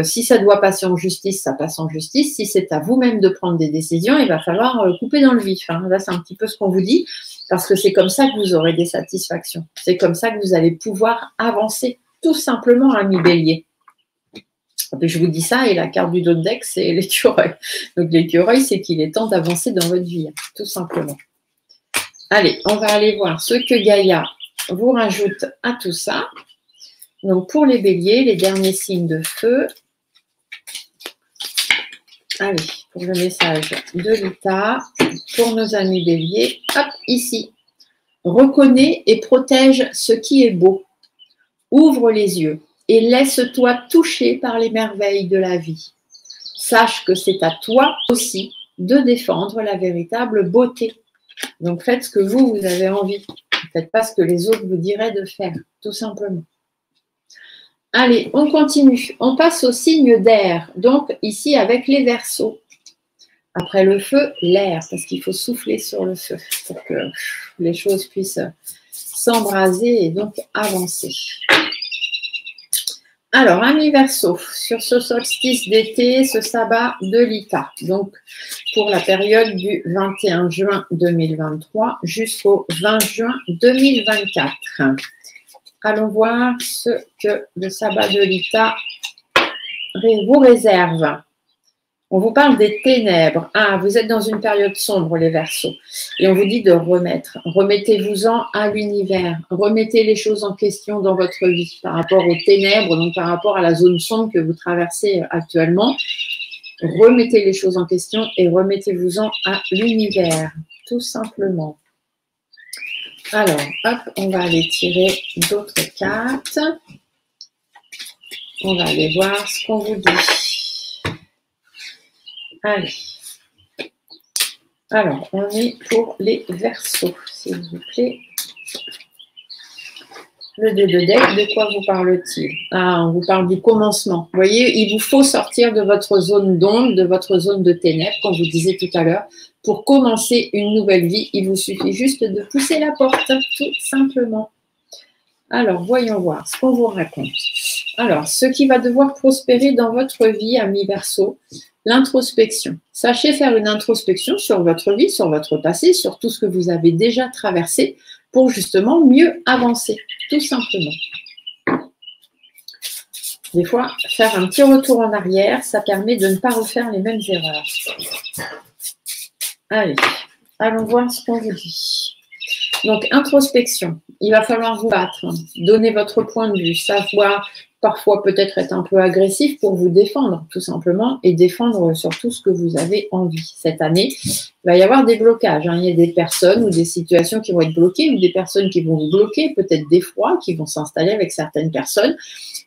Speaker 1: Si ça doit passer en justice, ça passe en justice. Si c'est à vous-même de prendre des décisions, il va falloir couper dans le vif. Là, c'est un petit peu ce qu'on vous dit, parce que c'est comme ça que vous aurez des satisfactions. C'est comme ça que vous allez pouvoir avancer, tout simplement, amis béliers. Je vous dis ça, et la carte du dos de deck, c'est l'écureuil. Donc l'écureuil, c'est qu'il est temps d'avancer dans votre vie, tout simplement. Allez, on va aller voir ce que Gaïa vous rajoute à tout ça. Donc pour les béliers, les derniers signes de feu. Allez, pour le message de Lita, pour nos amis béliers, hop, ici. Reconnais et protège ce qui est beau. Ouvre les yeux. Et laisse-toi toucher par les merveilles de la vie. Sache que c'est à toi aussi de défendre la véritable beauté. Donc faites ce que vous avez envie. Ne faites pas ce que les autres vous diraient de faire, tout simplement. Allez, on continue. On passe au signe d'air. Donc ici avec les Verseaux. Après le feu, l'air, parce qu'il faut souffler sur le feu pour que les choses puissent s'embraser et donc avancer. Alors, amis Verseaux, sur ce solstice d'été, ce sabbat de Lita, donc pour la période du 21 juin 2023 jusqu'au 20 juin 2024. Allons voir ce que le sabbat de Lita vous réserve. On vous parle des ténèbres. Ah, vous êtes dans une période sombre, les Verseaux. Et on vous dit de remettre. Remettez-vous-en à l'univers. Remettez les choses en question dans votre vie par rapport aux ténèbres, donc par rapport à la zone sombre que vous traversez actuellement. Remettez les choses en question et remettez-vous-en à l'univers, tout simplement. Alors, hop, on va aller tirer d'autres cartes. On va aller voir ce qu'on vous dit. Allez, alors on est pour les Verseaux, s'il vous plaît. Le 2 de deck, de quoi vous parle-t-il? Ah, on vous parle du commencement. Vous voyez, il vous faut sortir de votre zone d'ombre, de votre zone de ténèbres, comme je vous disais tout à l'heure. Pour commencer une nouvelle vie, il vous suffit juste de pousser la porte, tout simplement. Alors, voyons voir ce qu'on vous raconte. Alors, ce qui va devoir prospérer dans votre vie, amis Verseaux, l'introspection. Sachez faire une introspection sur votre vie, sur votre passé, sur tout ce que vous avez déjà traversé pour justement mieux avancer, tout simplement. Des fois, faire un petit retour en arrière, ça permet de ne pas refaire les mêmes erreurs. Allez, allons voir ce qu'on vous dit. Donc, introspection. Il va falloir vous battre, donner votre point de vue, savoir parfois peut-être être un peu agressif pour vous défendre, tout simplement, et défendre sur tout ce que vous avez envie. Cette année, il va y avoir des blocages. Il y a des personnes ou des situations qui vont être bloquées, ou des personnes qui vont vous bloquer, peut-être des froids qui vont s'installer avec certaines personnes.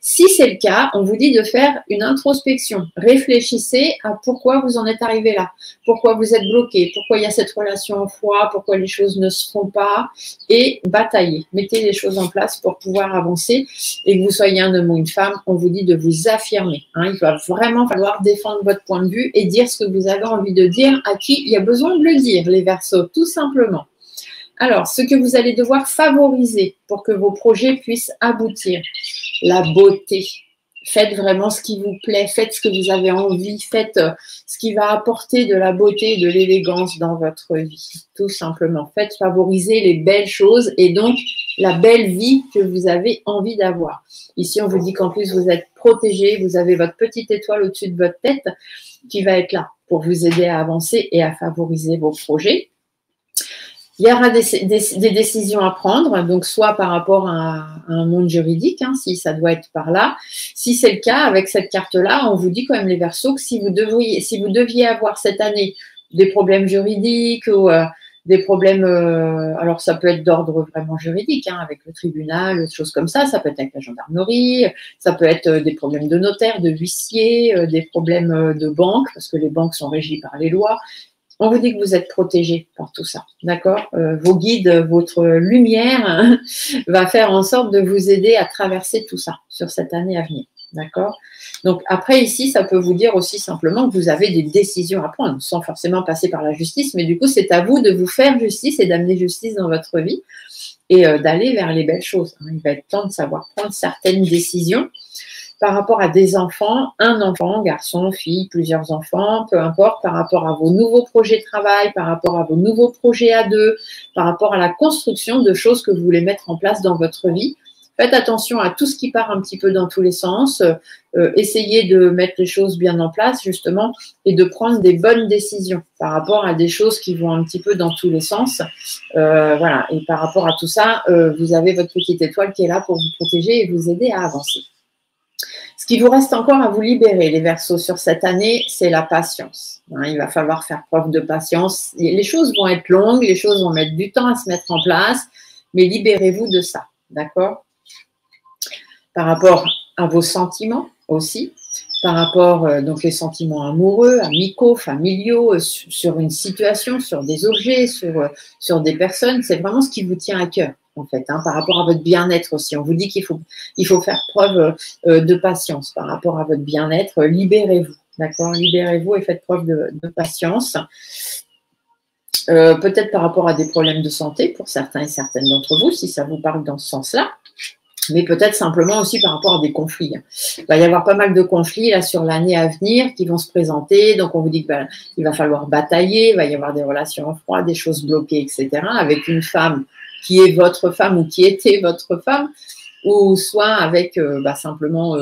Speaker 1: Si c'est le cas, on vous dit de faire une introspection. Réfléchissez à pourquoi vous en êtes arrivé là, pourquoi vous êtes bloqué, pourquoi il y a cette relation au froid, pourquoi les choses ne se font pas, et bataillez. Mettez les choses en place pour pouvoir avancer, et que vous soyez un homme ou une femme, on vous dit de vous affirmer. Il va vraiment falloir défendre votre point de vue et dire ce que vous avez envie de dire à qui il y a besoin de le dire, les Verseaux, tout simplement. Alors, ce que vous allez devoir favoriser pour que vos projets puissent aboutir. La beauté. Faites vraiment ce qui vous plaît, faites ce que vous avez envie, faites ce qui va apporter de la beauté et de l'élégance dans votre vie, tout simplement. Faites favoriser les belles choses et donc la belle vie que vous avez envie d'avoir. Ici, on vous dit qu'en plus, vous êtes protégé, vous avez votre petite étoile au-dessus de votre tête qui va être là pour vous aider à avancer et à favoriser vos projets. Il y aura des décisions à prendre, donc soit par rapport à un monde juridique, hein, si ça doit être par là. Si c'est le cas, avec cette carte-là, on vous dit quand même les Verseaux que si vous deviez avoir cette année des problèmes juridiques ou des problèmes, alors ça peut être d'ordre vraiment juridique, hein, avec le tribunal, des choses comme ça peut être avec la gendarmerie, ça peut être des problèmes de notaire, de huissier, des problèmes de banque, parce que les banques sont régies par les lois. On vous dit que vous êtes protégé par tout ça, d'accord? Vos guides, votre lumière va faire en sorte de vous aider à traverser tout ça sur cette année à venir, d'accord? Donc après ici, ça peut vous dire aussi simplement que vous avez des décisions à prendre, sans forcément passer par la justice, mais du coup, c'est à vous de vous faire justice et d'amener justice dans votre vie et d'aller vers les belles choses. Il va être temps de savoir prendre certaines décisions. Par rapport à des enfants, un enfant, garçon, fille, plusieurs enfants, peu importe, par rapport à vos nouveaux projets de travail, par rapport à vos nouveaux projets à deux, par rapport à la construction de choses que vous voulez mettre en place dans votre vie. Faites attention à tout ce qui part un petit peu dans tous les sens. Essayez de mettre les choses bien en place, justement, et de prendre des bonnes décisions par rapport à des choses qui vont un petit peu dans tous les sens. Voilà. Et par rapport à tout ça, vous avez votre petite étoile qui est là pour vous protéger et vous aider à avancer. Ce qui vous reste encore à vous libérer, les Verseaux, sur cette année, c'est la patience. Il va falloir faire preuve de patience. Les choses vont être longues, les choses vont mettre du temps à se mettre en place, mais libérez-vous de ça, d'accord? Par rapport à vos sentiments aussi, par rapport, donc les sentiments amoureux, amicaux, familiaux, sur une situation, sur des objets, sur des personnes, c'est vraiment ce qui vous tient à cœur. En fait, hein, par rapport à votre bien-être aussi. On vous dit qu'il faut faire preuve de patience par rapport à votre bien-être. Libérez-vous, d'accord? Libérez-vous et faites preuve de patience. Peut-être par rapport à des problèmes de santé pour certains et certaines d'entre vous, si ça vous parle dans ce sens-là. Mais peut-être simplement aussi par rapport à des conflits. Il va y avoir pas mal de conflits là sur l'année à venir qui vont se présenter. Donc, on vous dit qu'il va falloir batailler, il va y avoir des relations froides, des choses bloquées, etc. avec une femme qui est votre femme ou qui était votre femme, ou soit avec simplement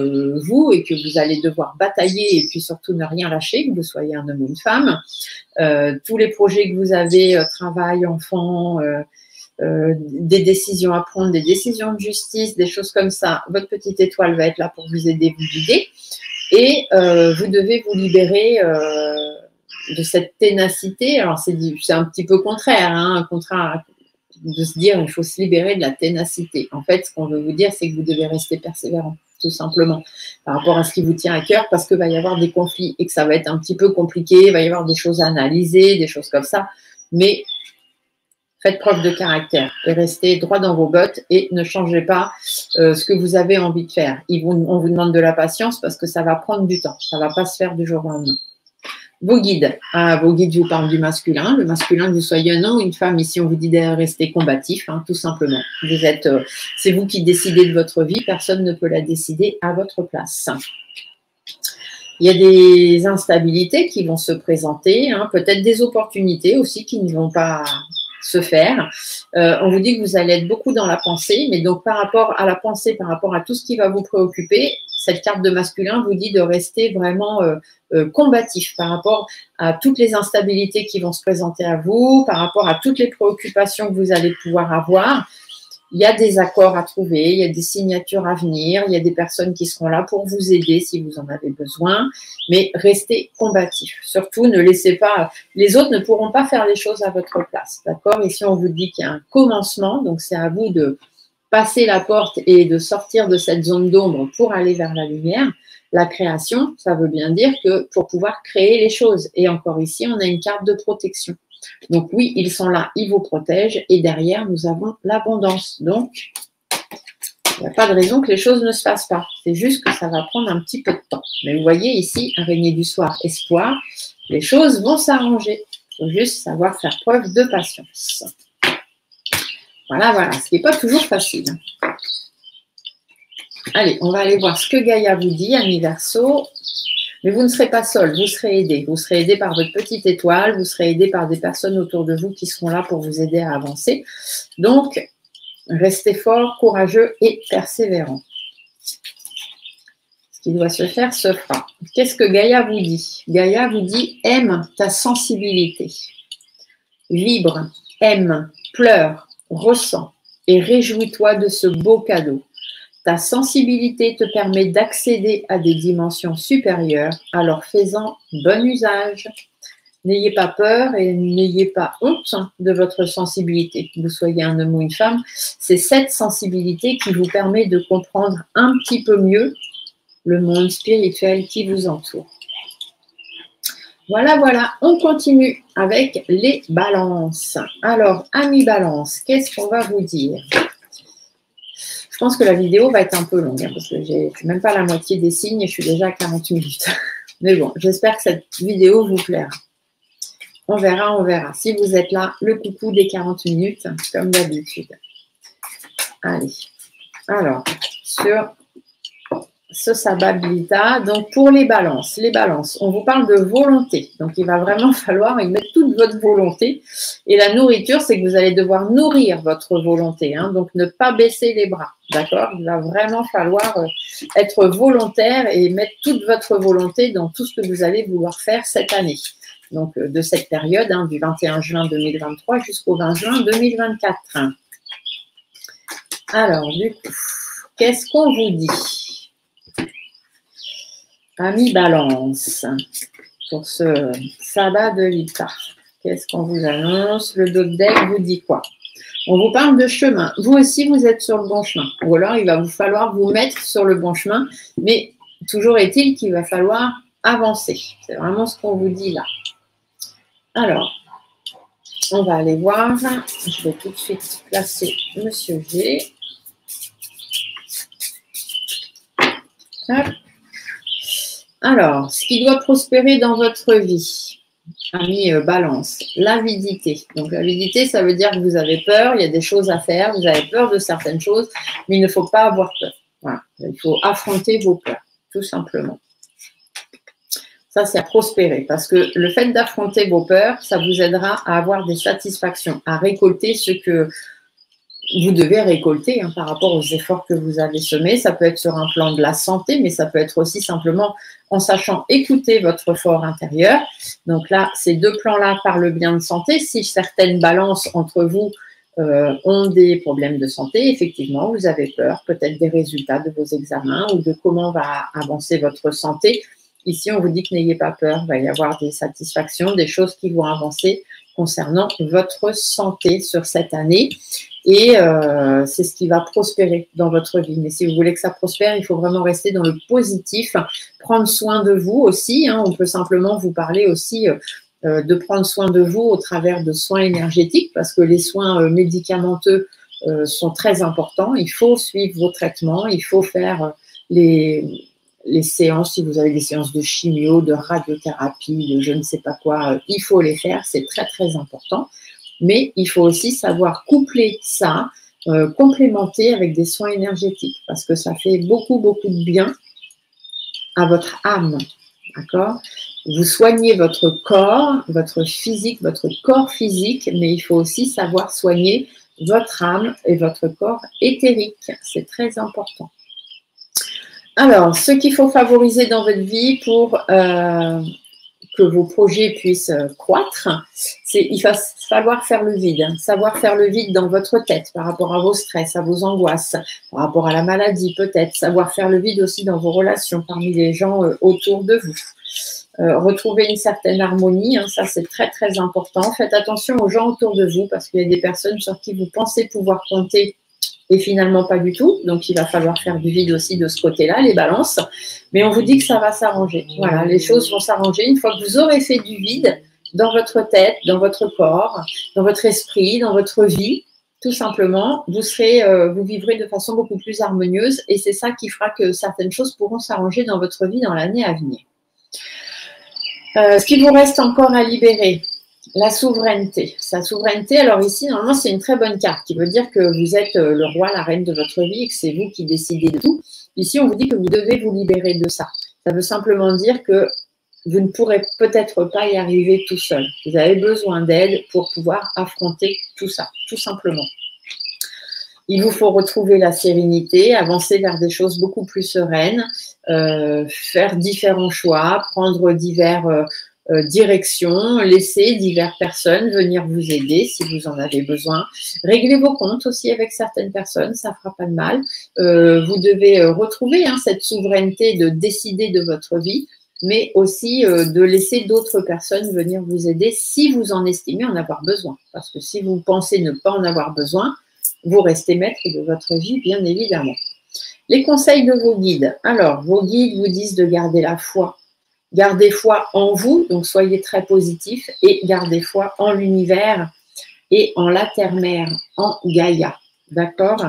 Speaker 1: vous et que vous allez devoir batailler et puis surtout ne rien lâcher, que vous soyez un homme ou une femme. Tous les projets que vous avez, travail, enfants, des décisions à prendre, des décisions de justice, des choses comme ça, votre petite étoile va être là pour vous aider, vous guider. Et vous devez vous libérer de cette ténacité. Alors, c'est un petit peu contraire, hein, contraire de se dire il faut se libérer de la ténacité. En fait, ce qu'on veut vous dire, c'est que vous devez rester persévérant, tout simplement, par rapport à ce qui vous tient à cœur, parce qu'il va y avoir des conflits et que ça va être un petit peu compliqué, il va y avoir des choses à analyser, des choses comme ça, mais faites preuve de caractère et restez droit dans vos bottes et ne changez pas ce que vous avez envie de faire. On vous demande de la patience parce que ça va prendre du temps, ça ne va pas se faire du jour au lendemain. Vos guides vous parlent du masculin. Le masculin, que vous soyez un homme ou une femme, ici on vous dit de rester combatif, hein, tout simplement. C'est vous qui décidez de votre vie, personne ne peut la décider à votre place. Il y a des instabilités qui vont se présenter, hein, peut-être des opportunités aussi qui ne vont pas se faire. On vous dit que vous allez être beaucoup dans la pensée, mais donc par rapport à la pensée, par rapport à tout ce qui va vous préoccuper, cette carte de masculin vous dit de rester vraiment combatif par rapport à toutes les instabilités qui vont se présenter à vous, par rapport à toutes les préoccupations que vous allez pouvoir avoir. Il y a des accords à trouver, il y a des signatures à venir, il y a des personnes qui seront là pour vous aider si vous en avez besoin, mais restez combatif. Surtout, ne laissez pas, les autres ne pourront pas faire les choses à votre place, d'accord? Ici, on vous dit qu'il y a un commencement, donc c'est à vous de passer la porte et de sortir de cette zone d'ombre pour aller vers la lumière. La création, ça veut bien dire que pour pouvoir créer les choses. Et encore ici, on a une carte de protection. Donc oui, ils sont là, ils vous protègent. Et derrière, nous avons l'abondance. Donc, il n'y a pas de raison que les choses ne se fassent pas. C'est juste que ça va prendre un petit peu de temps. Mais vous voyez ici, araignée du soir, espoir. Les choses vont s'arranger. Il faut juste savoir faire preuve de patience. Voilà, ce qui n'est pas toujours facile. Allez, on va aller voir ce que Gaïa vous dit, amis Verseau. Mais vous ne serez pas seul, vous serez aidé. Vous serez aidé par votre petite étoile, vous serez aidé par des personnes autour de vous qui seront là pour vous aider à avancer. Donc, restez fort, courageux et persévérant. Ce qui doit se faire se fera. Qu'est-ce que Gaïa vous dit? Gaïa vous dit « aime ta sensibilité ». Vibre, aime, pleure, ressens et réjouis-toi de ce beau cadeau. Ta sensibilité te permet d'accéder à des dimensions supérieures, alors fais-en bon usage. N'ayez pas peur et n'ayez pas honte de votre sensibilité. Que vous soyez un homme ou une femme, c'est cette sensibilité qui vous permet de comprendre un petit peu mieux le monde spirituel qui vous entoure. Voilà, voilà, on continue avec les balances. Alors, amis balance, qu'est-ce qu'on va vous dire? Je pense que la vidéo va être un peu longue, hein, parce que je ne suis même pas à la moitié des signes et je suis déjà à 40 minutes. Mais bon, j'espère que cette vidéo vous plaira. On verra, on verra. Si vous êtes là, le coucou des 40 minutes, comme d'habitude. Allez. Alors, sur ce sabbat Blita, donc pour les balances, on vous parle de volonté. Donc, il va vraiment falloir y mettre toute votre volonté. Et la nourriture, c'est que vous allez devoir nourrir votre volonté. Hein, donc, ne pas baisser les bras. D'accord? Il va vraiment falloir être volontaire et mettre toute votre volonté dans tout ce que vous allez vouloir faire cette année. Donc, de cette période, hein, du 21 juin 2023 jusqu'au 20 juin 2024. Alors, du coup, qu'est-ce qu'on vous dit? Amis balance, pour ce sabbat de Lita, qu'est-ce qu'on vous annonce? Le dos de deck vous dit quoi? On vous parle de chemin. Vous aussi, vous êtes sur le bon chemin. Ou alors, il va vous falloir vous mettre sur le bon chemin. Mais toujours est-il qu'il va falloir avancer. C'est vraiment ce qu'on vous dit là. Alors, on va aller voir. Je vais tout de suite placer Monsieur G. Hop. Alors, ce qui doit prospérer dans votre vie, amis balance, l'avidité. Donc, l'avidité, ça veut dire que vous avez peur, il y a des choses à faire, vous avez peur de certaines choses, mais il ne faut pas avoir peur. Voilà. Il faut affronter vos peurs, tout simplement. Ça, c'est à prospérer, parce que le fait d'affronter vos peurs, ça vous aidera à avoir des satisfactions, à récolter ce que vous devez récolter hein, par rapport aux efforts que vous avez semés. Ça peut être sur un plan de la santé, mais ça peut être aussi simplement en sachant écouter votre fort intérieur. Donc là, ces deux plans-là parlent bien de santé. Si certaines balances entre vous ont des problèmes de santé, effectivement, vous avez peur peut-être des résultats de vos examens ou de comment va avancer votre santé. Ici, on vous dit que n'ayez pas peur, il va y avoir des satisfactions, des choses qui vont avancer concernant votre santé sur cette année. Et c'est ce qui va prospérer dans votre vie. Mais si vous voulez que ça prospère, il faut vraiment rester dans le positif, prendre soin de vous aussi. Hein. On peut simplement vous parler aussi de prendre soin de vous au travers de soins énergétiques, parce que les soins médicamenteux sont très importants. Il faut suivre vos traitements, il faut faire les séances, si vous avez des séances de chimio, de radiothérapie, de je ne sais pas quoi, il faut les faire, c'est très très important. Mais il faut aussi savoir coupler ça, complémenter avec des soins énergétiques, parce que ça fait beaucoup, beaucoup de bien à votre âme, d'accord? Vous soignez votre corps, votre physique, votre corps physique, mais il faut aussi savoir soigner votre âme et votre corps éthérique. C'est très important. Alors, ce qu'il faut favoriser dans votre vie pour que vos projets puissent croître, il va falloir faire le vide, hein, savoir faire le vide dans votre tête par rapport à vos stress, à vos angoisses, par rapport à la maladie peut-être, savoir faire le vide aussi dans vos relations parmi les gens autour de vous. Retrouver une certaine harmonie, hein, ça c'est très très important. Faites attention aux gens autour de vous parce qu'il y a des personnes sur qui vous pensez pouvoir compter et finalement pas du tout. Donc, il va falloir faire du vide aussi de ce côté-là, les balances. Mais on vous dit que ça va s'arranger. Voilà, les choses vont s'arranger une fois que vous aurez fait du vide dans votre tête, dans votre corps, dans votre esprit, dans votre vie. Tout simplement, vous vivrez de façon beaucoup plus harmonieuse et c'est ça qui fera que certaines choses pourront s'arranger dans votre vie dans l'année à venir. Ce qu'il vous reste encore à libérer, la souveraineté. Sa souveraineté, alors ici, normalement, c'est une très bonne carte qui veut dire que vous êtes le roi, la reine de votre vie et que c'est vous qui décidez de tout. Ici, on vous dit que vous devez vous libérer de ça. Ça veut simplement dire que vous ne pourrez peut-être pas y arriver tout seul. Vous avez besoin d'aide pour pouvoir affronter tout ça, tout simplement. Il vous faut retrouver la sérénité, avancer vers des choses beaucoup plus sereines, faire différents choix, prendre diverses directions, laisser diverses personnes venir vous aider si vous en avez besoin. Régler vos comptes aussi avec certaines personnes, ça ne fera pas de mal. Vous devez retrouver cette souveraineté de décider de votre vie, mais aussi de laisser d'autres personnes venir vous aider si vous en estimez en avoir besoin. Parce que si vous pensez ne pas en avoir besoin, vous restez maître de votre vie, bien évidemment. Les conseils de vos guides. Alors, vos guides vous disent de garder la foi. Gardez foi en vous, donc soyez très positif, et gardez foi en l'univers et en la terre-mère, en Gaïa. D'accord ?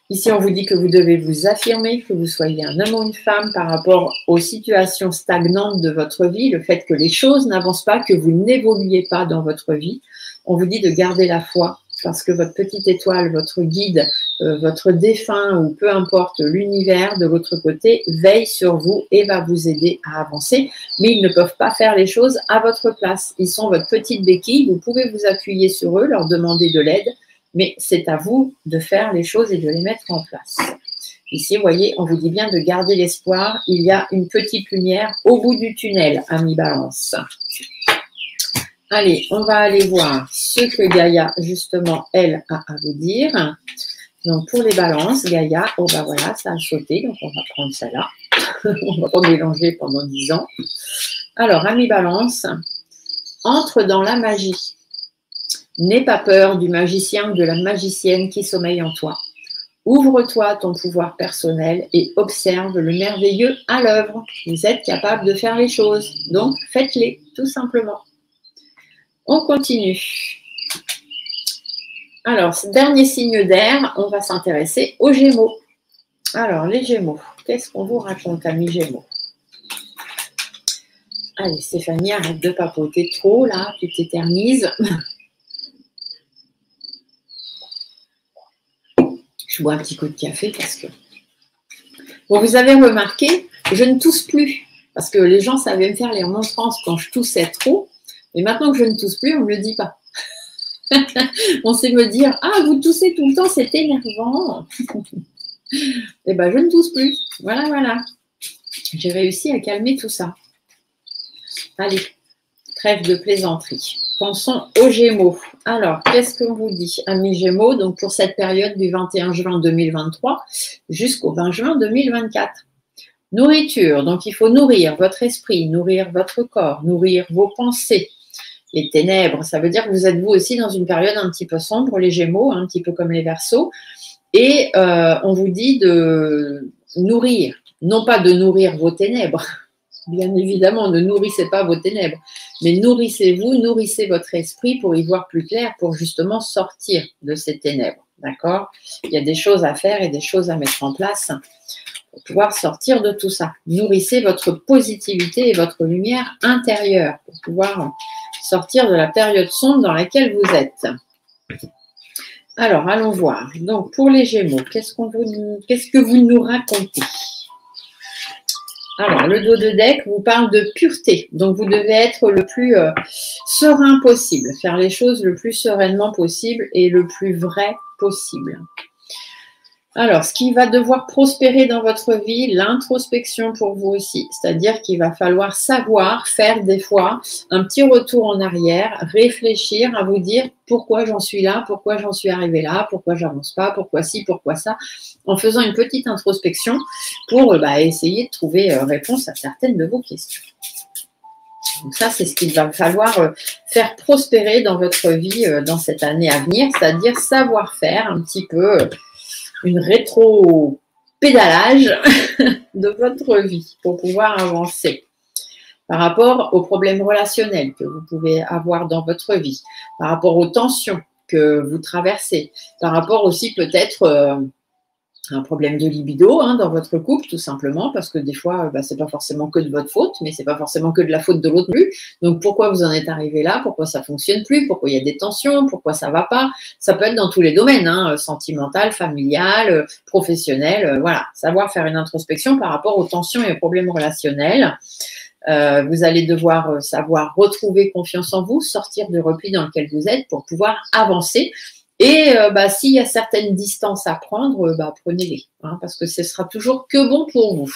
Speaker 1: Ici, on vous dit que vous devez vous affirmer, que vous soyez un homme ou une femme par rapport aux situations stagnantes de votre vie, le fait que les choses n'avancent pas, que vous n'évoluez pas dans votre vie. On vous dit de garder la foi parce que votre petite étoile, votre guide, votre défunt ou peu importe l'univers de l'autre côté veille sur vous et va vous aider à avancer. Mais ils ne peuvent pas faire les choses à votre place. Ils sont votre petite béquille, vous pouvez vous appuyer sur eux, leur demander de l'aide. Mais c'est à vous de faire les choses et de les mettre en place. Ici, vous voyez, on vous dit bien de garder l'espoir. Il y a une petite lumière au bout du tunnel, ami Balance. Allez, on va aller voir ce que Gaïa, justement, elle, a à vous dire. Donc, pour les balances, Gaïa, oh ben voilà, ça a sauté, donc on va prendre celle-là. On ne va pas mélanger pendant 10 ans. Alors, ami Balance, entre dans la magie. N'aie pas peur du magicien ou de la magicienne qui sommeille en toi. Ouvre-toi à ton pouvoir personnel et observe le merveilleux à l'œuvre. Vous êtes capable de faire les choses, donc faites-les, tout simplement. On continue. Alors, ce dernier signe d'air, on va s'intéresser aux Gémeaux. Alors, les Gémeaux, qu'est-ce qu'on vous raconte, amis Gémeaux? Allez, Stéphanie, arrête de papoter trop, là, tu t'éternises. Je bois un petit coup de café parce que... Bon, vous avez remarqué, je ne tousse plus. Parce que les gens savaient me faire les remontrances quand je toussais trop. Mais maintenant que je ne tousse plus, on ne me le dit pas. On sait me dire, ah, vous toussez tout le temps, c'est énervant. Eh bien, je ne tousse plus. Voilà, voilà. J'ai réussi à calmer tout ça. Allez, trêve de plaisanterie. Pensons aux Gémeaux. Alors, qu'est-ce qu'on vous dit, amis Gémeaux, donc pour cette période du 21 juin 2023 jusqu'au 20 juin 2024. Nourriture, donc il faut nourrir votre esprit, nourrir votre corps, nourrir vos pensées. Les ténèbres, ça veut dire que vous êtes vous aussi dans une période un petit peu sombre, les Gémeaux, un petit peu comme les Verseaux. Et on vous dit de nourrir, non pas de nourrir vos ténèbres. Bien évidemment, ne nourrissez pas vos ténèbres, mais nourrissez-vous, nourrissez votre esprit pour y voir plus clair, pour justement sortir de ces ténèbres. D'accord? Il y a des choses à faire et des choses à mettre en place pour pouvoir sortir de tout ça. Nourrissez votre positivité et votre lumière intérieure pour pouvoir sortir de la période sombre dans laquelle vous êtes. Alors, allons voir. Donc, pour les Gémeaux, qu'est-ce que vous nous racontez? Alors, le dos de deck vous parle de pureté. Donc, vous devez être le plus serein possible. Faire les choses le plus sereinement possible et le plus vrai possible. Alors, ce qui va devoir prospérer dans votre vie, l'introspection pour vous aussi. C'est-à-dire qu'il va falloir savoir faire des fois un petit retour en arrière, réfléchir à vous dire pourquoi j'en suis là, pourquoi j'en suis arrivé là, pourquoi j'avance pas, pourquoi ci, pourquoi ça, en faisant une petite introspection pour essayer de trouver réponse à certaines de vos questions. Donc ça, c'est ce qu'il va falloir faire prospérer dans votre vie dans cette année à venir, c'est-à-dire savoir faire un petit peu... une rétro-pédalage de votre vie pour pouvoir avancer par rapport aux problèmes relationnels que vous pouvez avoir dans votre vie, par rapport aux tensions que vous traversez, par rapport aussi peut-être un problème de libido dans votre couple, tout simplement, parce que des fois, c'est pas forcément que de votre faute, mais c'est pas forcément que de la faute de l'autre plus. Donc, pourquoi vous en êtes arrivé là? Pourquoi ça fonctionne plus? Pourquoi il y a des tensions? Pourquoi ça va pas? Ça peut être dans tous les domaines, sentimental, familial, professionnel, voilà. Savoir faire une introspection par rapport aux tensions et aux problèmes relationnels. Vous allez devoir savoir retrouver confiance en vous, sortir du repli dans lequel vous êtes pour pouvoir avancer. Et s'il y a certaines distances à prendre, prenez-les, parce que ce sera toujours que bon pour vous.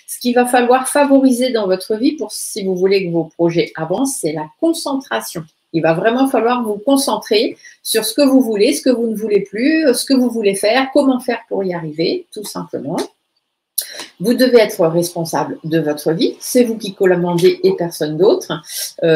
Speaker 1: Ce qu'il va falloir favoriser dans votre vie, si vous voulez que vos projets avancent, c'est la concentration. Il va vraiment falloir vous concentrer sur ce que vous voulez, ce que vous ne voulez plus, ce que vous voulez faire, comment faire pour y arriver, tout simplement. Vous devez être responsable de votre vie, c'est vous qui commandez et personne d'autre,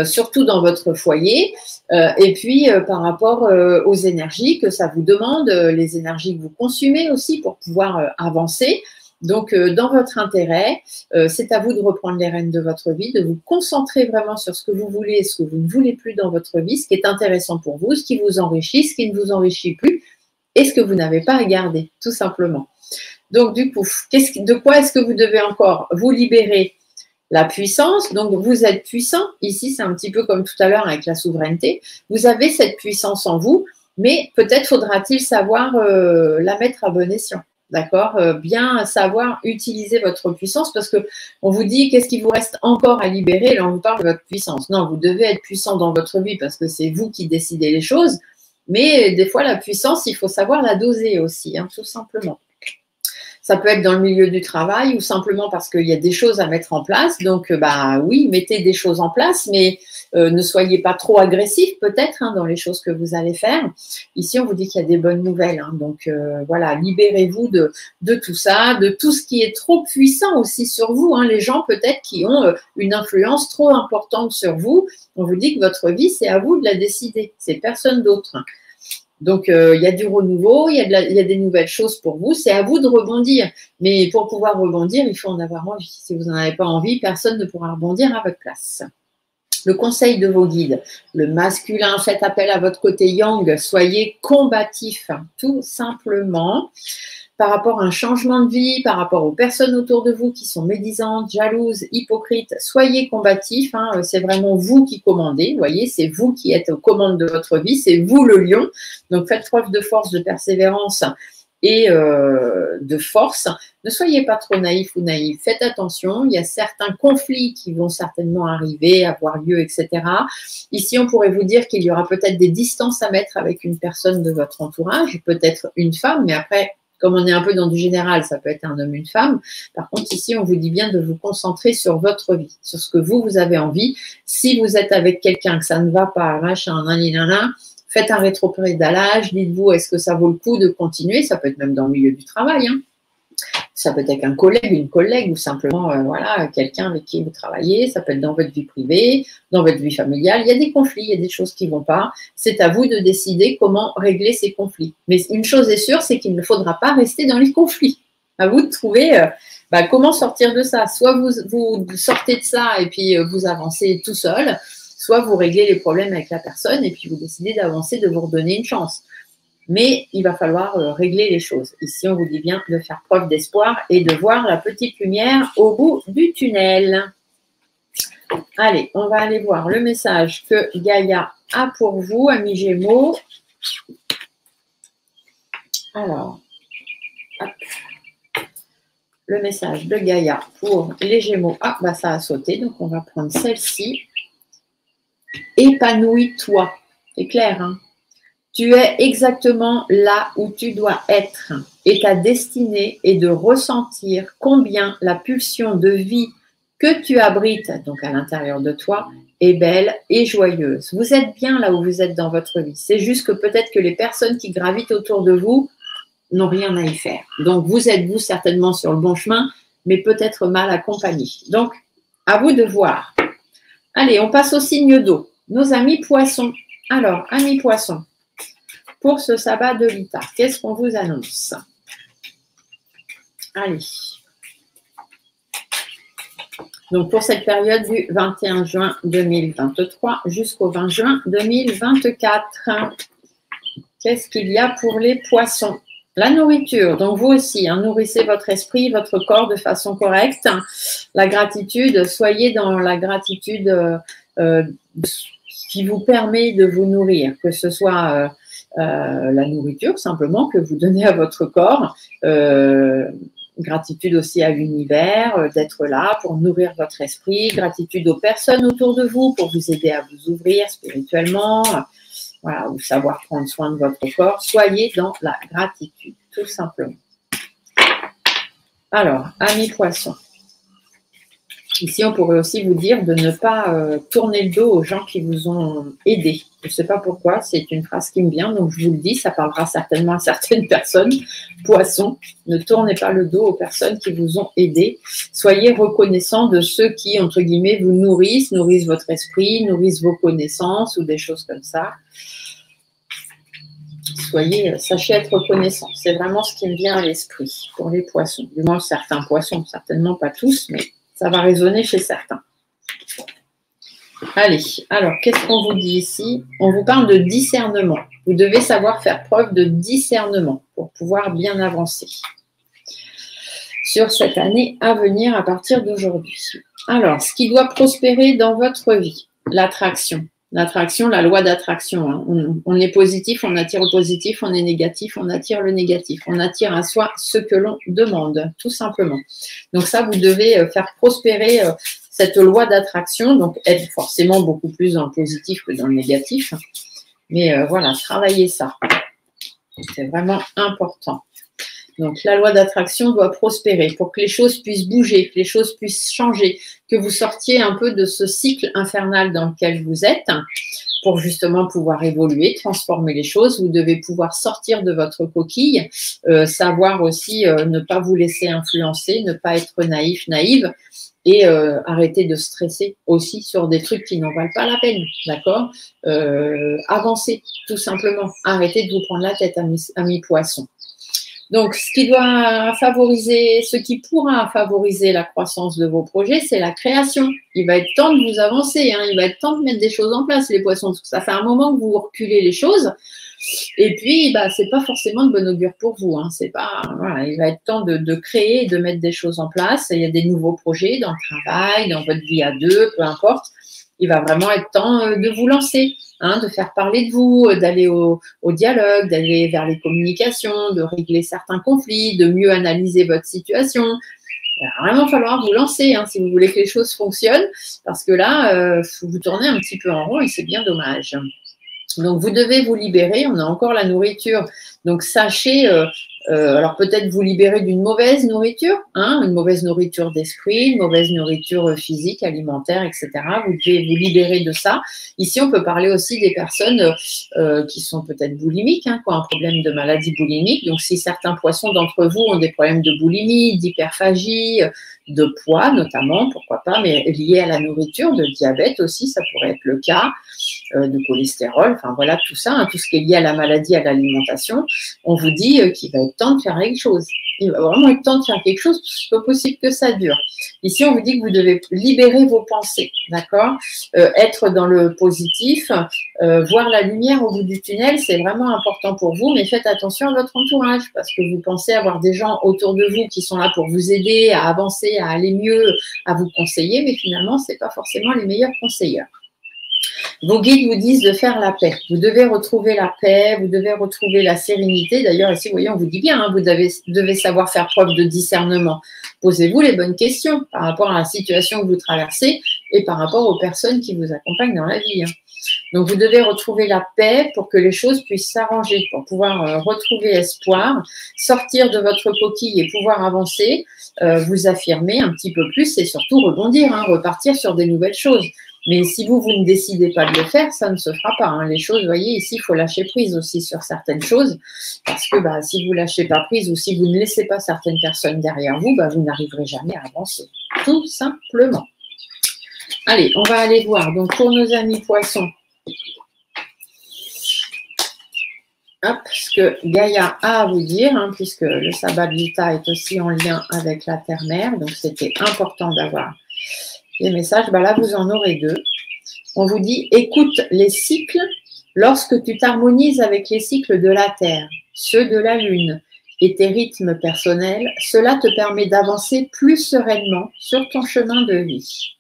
Speaker 1: surtout dans votre foyer. Et puis, par rapport aux énergies que ça vous demande, les énergies que vous consumez aussi pour pouvoir avancer. Donc, dans votre intérêt, c'est à vous de reprendre les rênes de votre vie, de vous concentrer vraiment sur ce que vous voulez et ce que vous ne voulez plus dans votre vie, ce qui est intéressant pour vous, ce qui vous enrichit, ce qui ne vous enrichit plus et ce que vous n'avez pas à garder, tout simplement. Donc, du coup, de quoi est-ce que vous devez encore vous libérer? La puissance, donc vous êtes puissant. Ici, c'est un petit peu comme tout à l'heure avec la souveraineté. Vous avez cette puissance en vous, mais peut-être faudra-t-il savoir la mettre à bon escient. D'accord? Bien savoir utiliser votre puissance parce qu'on vous dit qu'est-ce qui vous reste encore à libérer. Là, on vous parle de votre puissance. Non, vous devez être puissant dans votre vie parce que c'est vous qui décidez les choses. Mais des fois, la puissance, il faut savoir la doser aussi, tout simplement. Ça peut être dans le milieu du travail ou simplement parce qu'il y a des choses à mettre en place. Donc, oui, mettez des choses en place, mais ne soyez pas trop agressif peut-être dans les choses que vous allez faire. Ici, on vous dit qu'il y a des bonnes nouvelles. Donc, voilà, libérez-vous de tout ça, de tout ce qui est trop puissant aussi sur vous. Les gens peut-être qui ont une influence trop importante sur vous. On vous dit que votre vie, c'est à vous de la décider. C'est personne d'autre. Donc, il y a du renouveau, il y a des nouvelles choses pour vous. C'est à vous de rebondir. Mais pour pouvoir rebondir, il faut en avoir envie. Si vous n'en avez pas envie, personne ne pourra rebondir à votre place. Le conseil de vos guides. Le masculin, faites appel à votre côté yang. Soyez combatif, tout simplement. Par rapport à un changement de vie, par rapport aux personnes autour de vous qui sont médisantes, jalouses, hypocrites, soyez combatifs. C'est vraiment vous qui commandez. Vous voyez, c'est vous qui êtes aux commandes de votre vie. C'est vous le lion. Donc, faites preuve de force, de persévérance et de force. Ne soyez pas trop naïf ou naïve. Faites attention. Il y a certains conflits qui vont certainement arriver, avoir lieu, etc. Ici, on pourrait vous dire qu'il y aura peut-être des distances à mettre avec une personne de votre entourage, peut-être une femme, mais après, comme on est un peu dans du général, ça peut être un homme, une femme. Par contre, ici, on vous dit bien de vous concentrer sur votre vie, sur ce que vous avez envie. Si vous êtes avec quelqu'un que ça ne va pas, machin, nanana, faites un rétropédalage, dites-vous, est-ce que ça vaut le coup de continuer? Ça peut être même dans le milieu du travail. Ça peut être avec un collègue, une collègue, ou simplement, voilà, quelqu'un avec qui vous travaillez. Ça peut être dans votre vie privée, dans votre vie familiale. Il y a des conflits, il y a des choses qui ne vont pas. C'est à vous de décider comment régler ces conflits. Mais une chose est sûre, c'est qu'il ne faudra pas rester dans les conflits. À vous de trouver comment sortir de ça. Soit vous sortez de ça et puis vous avancez tout seul, soit vous réglez les problèmes avec la personne et puis vous décidez d'avancer, de vous redonner une chance. Mais il va falloir régler les choses. Ici, on vous dit bien de faire preuve d'espoir et de voir la petite lumière au bout du tunnel. Allez, on va aller voir le message que Gaïa a pour vous, amis Gémeaux. Alors, hop. Le message de Gaïa pour les Gémeaux. Ah, ça a sauté, donc on va prendre celle-ci. Épanouis-toi. C'est clair, Tu es exactement là où tu dois être et ta destinée est de ressentir combien la pulsion de vie que tu abrites, donc à l'intérieur de toi, est belle et joyeuse. Vous êtes bien là où vous êtes dans votre vie. C'est juste que peut-être que les personnes qui gravitent autour de vous n'ont rien à y faire. Donc, vous êtes vous certainement sur le bon chemin, mais peut-être mal accompagné. Donc, à vous de voir. Allez, on passe au signe d'eau. Nos amis poissons. Alors, amis poissons. Pour ce sabbat de Lita, qu'est-ce qu'on vous annonce? Allez. Donc, pour cette période du 21 juin 2023 jusqu'au 20 juin 2024, qu'est-ce qu'il y a pour les poissons? La nourriture, donc vous aussi, hein, nourrissez votre esprit, votre corps de façon correcte. La gratitude, soyez dans la gratitude qui vous permet de vous nourrir, que ce soit la nourriture simplement que vous donnez à votre corps, gratitude aussi à l'univers, d'être là pour nourrir votre esprit, gratitude aux personnes autour de vous pour vous aider à vous ouvrir spirituellement, voilà, ou savoir prendre soin de votre corps. Soyez dans la gratitude, tout simplement. Alors, amis poissons, ici on pourrait aussi vous dire de ne pas tourner le dos aux gens qui vous ont aidé. Je ne sais pas pourquoi, c'est une phrase qui me vient, donc je vous le dis, ça parlera certainement à certaines personnes. Poissons, ne tournez pas le dos aux personnes qui vous ont aidé. Soyez reconnaissants de ceux qui, entre guillemets, vous nourrissent votre esprit, nourrissent vos connaissances ou des choses comme ça. Sachez être reconnaissant. C'est vraiment ce qui me vient à l'esprit pour les poissons. Du moins, certains poissons, certainement pas tous, mais ça va résonner chez certains. Allez, alors, qu'est-ce qu'on vous dit ici? On vous parle de discernement. Vous devez savoir faire preuve de discernement pour pouvoir bien avancer sur cette année à venir à partir d'aujourd'hui. Alors, ce qui doit prospérer dans votre vie, l'attraction. L'attraction, la loi d'attraction. Hein. On est positif, on attire le positif, on est négatif, on attire le négatif. On attire à soi ce que l'on demande, tout simplement. Donc ça, vous devez faire prospérer cette loi d'attraction, donc être forcément beaucoup plus dans le positif que dans le négatif. Mais voilà, travaillez ça. C'est vraiment important. Donc, la loi d'attraction doit prospérer pour que les choses puissent bouger, que les choses puissent changer, que vous sortiez un peu de ce cycle infernal dans lequel vous êtes pour justement pouvoir évoluer, transformer les choses. Vous devez pouvoir sortir de votre coquille, savoir aussi ne pas vous laisser influencer, ne pas être naïf, naïve et arrêter de stresser aussi sur des trucs qui n'en valent pas la peine, d'accord? Avancez, tout simplement. Arrêtez de vous prendre la tête, amis poissons. Donc, ce qui pourra favoriser la croissance de vos projets, c'est la création. Il va être temps de vous avancer, hein, il va être temps de mettre des choses en place, les poissons, parce que ça fait un moment que vous reculez les choses. Et puis, c'est pas forcément de bon augure pour vous. Hein, c'est pas, voilà, il va être temps de créer et de mettre des choses en place. Il y a des nouveaux projets dans le travail, dans votre vie à deux, peu importe. Il va vraiment être temps de vous lancer. Hein, de faire parler de vous, d'aller au dialogue, d'aller vers les communications, de régler certains conflits, de mieux analyser votre situation. Il va vraiment falloir vous lancer hein, si vous voulez que les choses fonctionnent, parce que là, vous tournez un petit peu en rond et c'est bien dommage. Donc, vous devez vous libérer. On a encore la nourriture. Donc, sachez, alors peut-être vous libérer d'une mauvaise nourriture, hein, une mauvaise nourriture d'esprit, une mauvaise nourriture physique, alimentaire, etc. Vous devez vous libérer de ça. Ici, on peut parler aussi des personnes qui sont peut-être boulimiques, hein, qui ont un problème de maladie boulimique. Donc, si certains poissons d'entre vous ont des problèmes de boulimie, d'hyperphagie, de poids notamment, pourquoi pas, mais liés à la nourriture, de diabète aussi, ça pourrait être le cas, de cholestérol, enfin voilà tout ça, hein, tout ce qui est lié à la maladie, à l'alimentation, on vous dit qu'il va être temps de faire quelque chose. Il va vraiment être temps de faire quelque chose, parce que c'est pas possible que ça dure. Ici, on vous dit que vous devez libérer vos pensées, d'accord, être dans le positif, voir la lumière au bout du tunnel, c'est vraiment important pour vous, mais faites attention à votre entourage, parce que vous pensez avoir des gens autour de vous qui sont là pour vous aider à avancer, à aller mieux, à vous conseiller, mais finalement, c'est pas forcément les meilleurs conseillers. Vos guides vous disent de faire la paix. Vous devez retrouver la paix, vous devez retrouver la sérénité. D'ailleurs, ici, vous voyez, on vous dit bien, hein, vous devez savoir faire preuve de discernement. Posez-vous les bonnes questions par rapport à la situation que vous traversez et par rapport aux personnes qui vous accompagnent dans la vie. Hein. Donc, vous devez retrouver la paix pour que les choses puissent s'arranger, pour pouvoir retrouver espoir, sortir de votre coquille et pouvoir avancer, vous affirmer un petit peu plus et surtout rebondir, hein, repartir sur des nouvelles choses. Mais si vous ne décidez pas de le faire, ça ne se fera pas. Hein. Les choses, vous voyez, ici, il faut lâcher prise aussi sur certaines choses. Parce que si vous ne lâchez pas prise ou si vous ne laissez pas certaines personnes derrière vous, vous n'arriverez jamais à avancer. Tout simplement. Allez, on va aller voir. Donc, pour nos amis poissons, hop, ce que Gaïa a à vous dire, hein, puisque le sabbat de Vita est aussi en lien avec la terre-mère. Donc, c'était important d'avoir les messages, là, vous en aurez deux. On vous dit, écoute les cycles lorsque tu t'harmonises avec les cycles de la Terre, ceux de la Lune, et tes rythmes personnels, cela te permet d'avancer plus sereinement sur ton chemin de vie.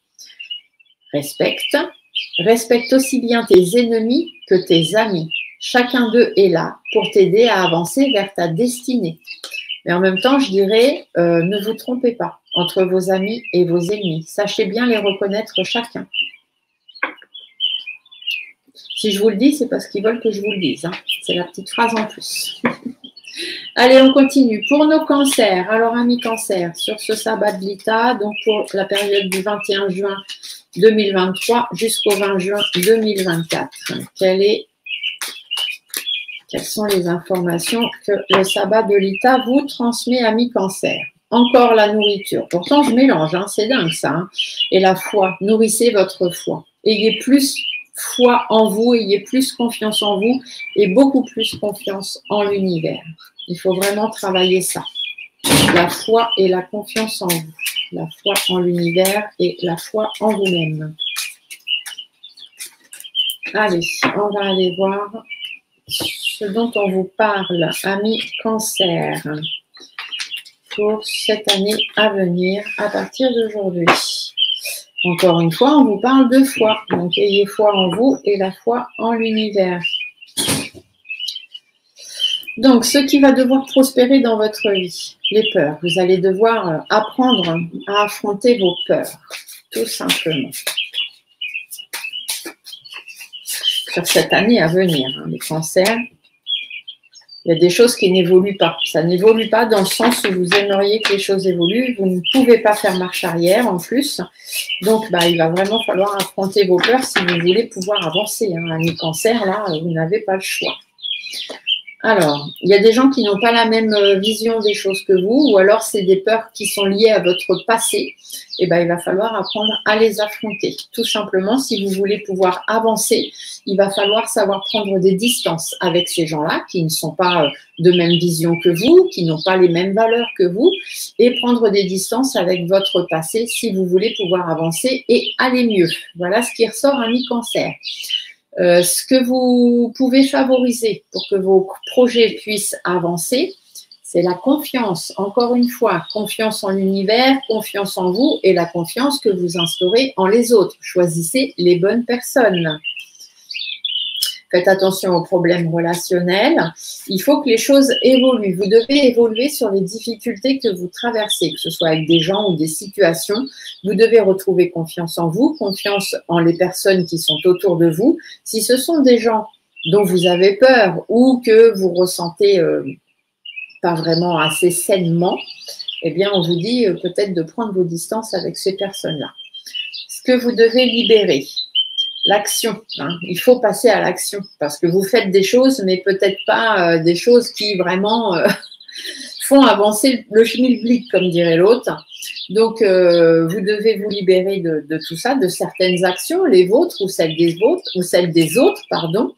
Speaker 1: Respecte aussi bien tes ennemis que tes amis. Chacun d'eux est là pour t'aider à avancer vers ta destinée. Mais en même temps, je dirais, ne vous trompez pas entre vos amis et vos ennemis. Sachez bien les reconnaître chacun. Si je vous le dis, c'est parce qu'ils veulent que je vous le dise. Hein. C'est la petite phrase en plus. Allez, on continue. Pour nos cancers, alors amis cancers, sur ce sabbat de l'ITA, donc pour la période du 21 juin 2023 jusqu'au 20 juin 2024, quelles sont les informations que le sabbat de l'ITA vous transmet, amis cancers? Encore la nourriture. Pourtant, je mélange, hein, c'est dingue ça. Hein. Et la foi, nourrissez votre foi. Ayez plus foi en vous, ayez plus confiance en vous et beaucoup plus confiance en l'univers. Il faut vraiment travailler ça. La foi et la confiance en vous. La foi en l'univers et la foi en vous-même. Allez, on va aller voir ce dont on vous parle, amis cancer, pour cette année à venir à partir d'aujourd'hui. Encore une fois, on vous parle de foi. Donc, ayez foi en vous et la foi en l'univers. Donc, ce qui va devoir prospérer dans votre vie, les peurs. Vous allez devoir apprendre à affronter vos peurs, tout simplement. Sur cette année à venir, hein, les cancers, il y a des choses qui n'évoluent pas. Ça n'évolue pas dans le sens où vous aimeriez que les choses évoluent. Vous ne pouvez pas faire marche arrière en plus. Donc, il va vraiment falloir affronter vos peurs si vous voulez pouvoir avancer. Hein. Amis cancer, là, vous n'avez pas le choix. Alors, il y a des gens qui n'ont pas la même vision des choses que vous, ou alors c'est des peurs qui sont liées à votre passé. Et il va falloir apprendre à les affronter. Tout simplement, si vous voulez pouvoir avancer, il va falloir savoir prendre des distances avec ces gens-là qui ne sont pas de même vision que vous, qui n'ont pas les mêmes valeurs que vous, et prendre des distances avec votre passé si vous voulez pouvoir avancer et aller mieux. Voilà ce qui ressort, amis cancer. Ce que vous pouvez favoriser pour que vos projets puissent avancer, c'est la confiance. Encore une fois, confiance en l'univers, confiance en vous et la confiance que vous instaurez en les autres. Choisissez les bonnes personnes. Faites attention aux problèmes relationnels. Il faut que les choses évoluent. Vous devez évoluer sur les difficultés que vous traversez, que ce soit avec des gens ou des situations. Vous devez retrouver confiance en vous, confiance en les personnes qui sont autour de vous. Si ce sont des gens dont vous avez peur ou que vous ressentez pas vraiment assez sainement, eh bien, on vous dit peut-être de prendre vos distances avec ces personnes-là. Ce que vous devez libérer. L'action, hein. Il faut passer à l'action parce que vous faites des choses, mais peut-être pas des choses qui vraiment font avancer le schmilblick, comme dirait l'autre. Donc, vous devez vous libérer de tout ça, de certaines actions, les vôtres ou celles des autres, pardon.